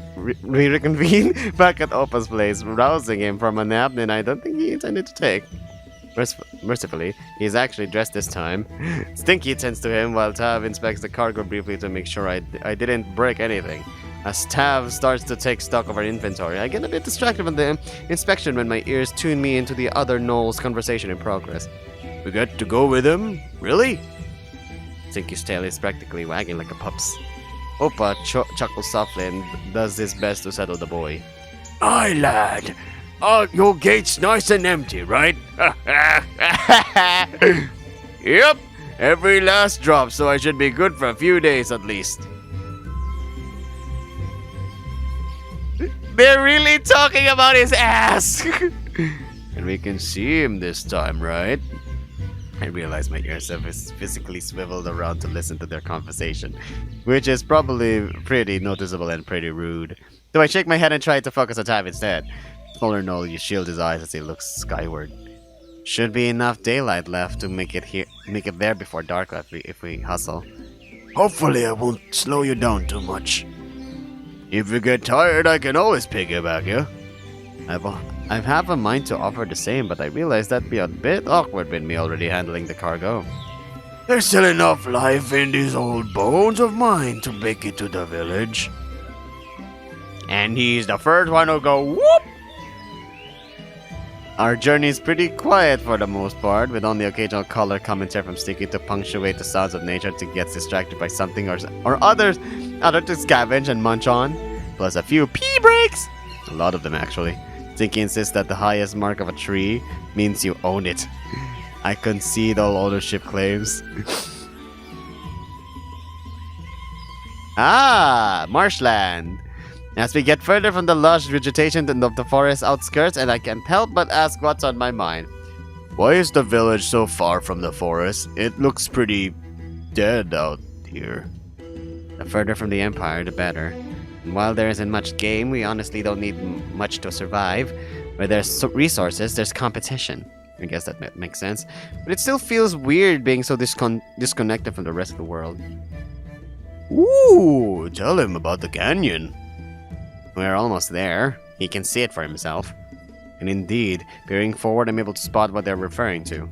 back at Opa's place, rousing him from a nap that I don't think he intended to take. Mercifully, he's actually dressed this time. Stinky tends to him while Tav inspects the cargo briefly to make sure I didn't break anything. As Tav starts to take stock of our inventory, I get a bit distracted from the inspection when my ears tune me into the other gnoll's conversation in progress. We get to go with him? Really? Stinky's tail is practically wagging like a pup's. Opa chuckles softly and does his best to settle the boy. Aye, lad. Your gate's nice and empty, right? Yep. Every last drop, so I should be good for a few days at least. They're really talking about his ass! And we can see him this time, right? I realize my ears have physically swiveled around to listen to their conversation, which is probably pretty noticeable and pretty rude. So I shake my head and try to focus on Tav instead. Smaller Gnoll, you shield his eyes as he looks skyward. Should be enough daylight left to make it there before dark if we hustle. Hopefully I won't slow you down too much. If you get tired, I can always piggyback you. I've half a mind to offer the same, but I realize that'd be a bit awkward with me already handling the cargo. There's still enough life in these old bones of mine to make it to the village. And he's the first one to go whoop! Our journey is pretty quiet for the most part, with only occasional color commentary from Stinky to punctuate the sounds of nature to get distracted by something or other to scavenge and munch on, plus a few pee breaks. A lot of them, actually. Stinky insists that the highest mark of a tree means you own it. I concede all ownership claims. Marshland. As we get further from the lush vegetation of the forest outskirts, and I can't help but ask what's on my mind. Why is the village so far from the forest? It looks pretty dead out here. The further from the Empire, the better. And while there isn't much game, we honestly don't need much to survive. Where there's resources, there's competition. I guess that makes sense. But it still feels weird being so disconnected from the rest of the world. Ooh, tell him about the canyon. We're almost there. He can see it for himself. And indeed, peering forward, I'm able to spot what they're referring to.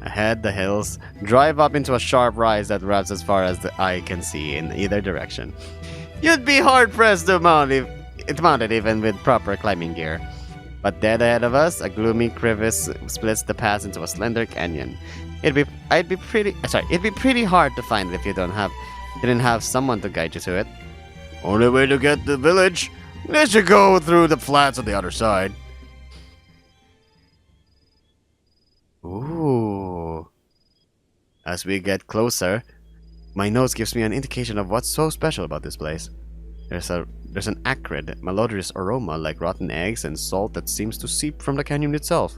Ahead, the hills drive up into a sharp rise that runs as far as the eye can see in either direction. You'd be hard-pressed to mount it even with proper climbing gear. But dead ahead of us, a gloomy crevice splits the path into a slender canyon. It'd be pretty hard to find it if you didn't have someone to guide you to it. Only way to get to the village is to go through the flats on the other side. Ooh. As we get closer, my nose gives me an indication of what's so special about this place. There's an acrid, malodorous aroma like rotten eggs and salt that seems to seep from the canyon itself.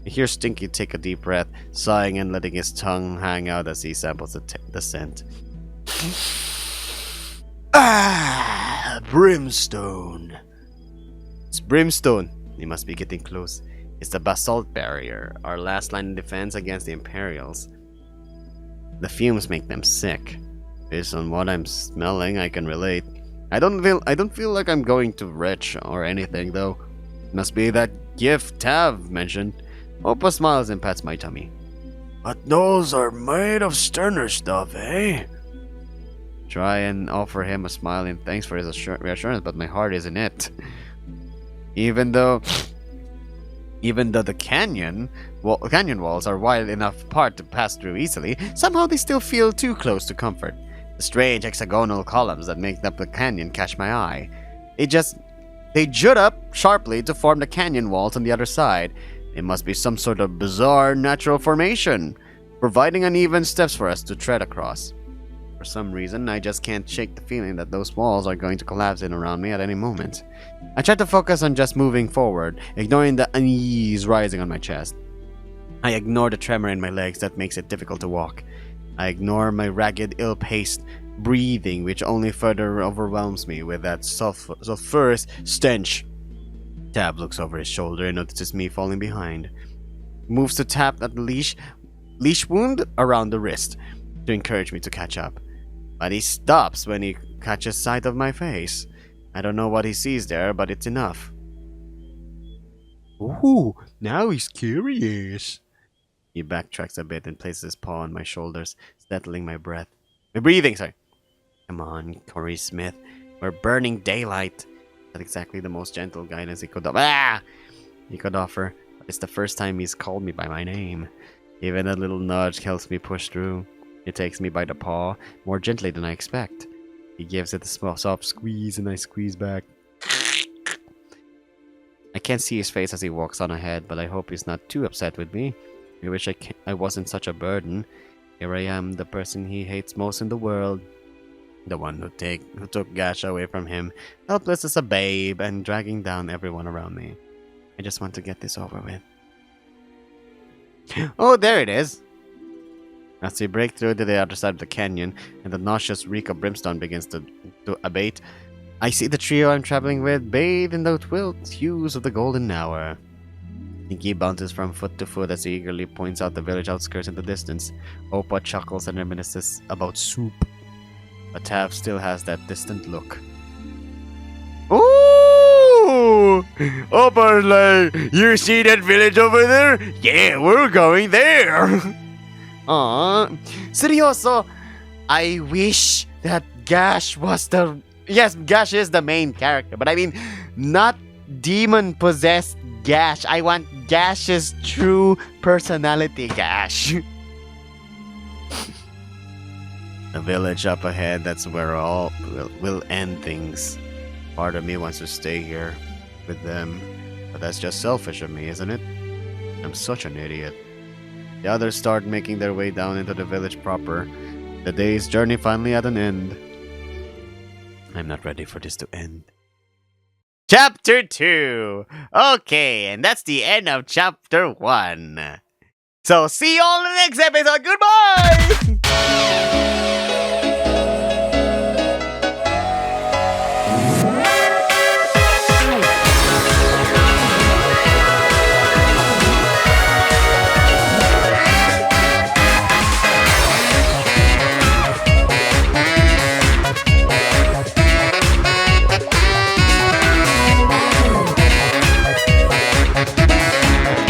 I hear Stinky take a deep breath, sighing and letting his tongue hang out as he samples the scent. Brimstone. It's brimstone. We must be getting close. It's the basalt barrier, our last line of defense against the Imperials. The fumes make them sick. Based on what I'm smelling, I can relate. I don't feel like I'm going to retch or anything though. Must be that gift Tav mentioned. Oppa smiles and pats my tummy. But those are made of sterner stuff, eh? Try and offer him a smile and thanks for his reassurance, but my heart isn't it. Even though the canyon walls are wide enough apart to pass through easily, somehow they still feel too close to comfort. The strange hexagonal columns that make up the canyon catch my eye. They jut up sharply to form the canyon walls on the other side. It must be some sort of bizarre natural formation, providing uneven steps for us to tread across. For some reason, I just can't shake the feeling that those walls are going to collapse in around me at any moment. I try to focus on just moving forward, ignoring the unease rising on my chest. I ignore the tremor in my legs that makes it difficult to walk. I ignore my ragged, ill-paced breathing, which only further overwhelms me with that sulphurous stench. Tab looks over his shoulder and notices me falling behind. Moves to tap at the leash wound around the wrist to encourage me to catch up. But he stops when he catches sight of my face. I don't know what he sees there, but it's enough. Ooh, now he's curious. He backtracks a bit and places his paw on my shoulders, settling my breathing, sorry. Come on, Corey Smith. We're burning daylight. Not exactly the most gentle guidance he could offer. But it's the first time he's called me by my name. Even a little nudge helps me push through. He takes me by the paw, more gently than I expect. He gives it a small soft squeeze and I squeeze back. I can't see his face as he walks on ahead, but I hope he's not too upset with me. I wish I wasn't such a burden. Here I am, the person he hates most in the world. The one who took Gash away from him, helpless as a babe and dragging down everyone around me. I just want to get this over with. Oh, there it is! As we break through to the other side of the canyon and the nauseous reek of brimstone begins to abate, I see the trio I'm traveling with bathed in the wild hues of the golden hour. Stinky bounces from foot to foot as he eagerly points out the village outskirts in the distance. Oppa chuckles and reminisces about soup. But Tav still has that distant look. Ooh! Oppa's like, you see that village over there? Yeah, we're going there! Aww. Seryoso, I wish that Gash was the... Yes, Gash is the main character, but I mean, not demon-possessed Gash. I want Gash's true personality, Gash. The village up ahead, that's where all will end things. Part of me wants to stay here with them, but that's just selfish of me, isn't it? I'm such an idiot. The others start making their way down into the village proper. The day's journey finally at an end. I'm not ready for this to end. Chapter 2! Okay, and that's the end of Chapter 1. So see you all in the next episode. Goodbye!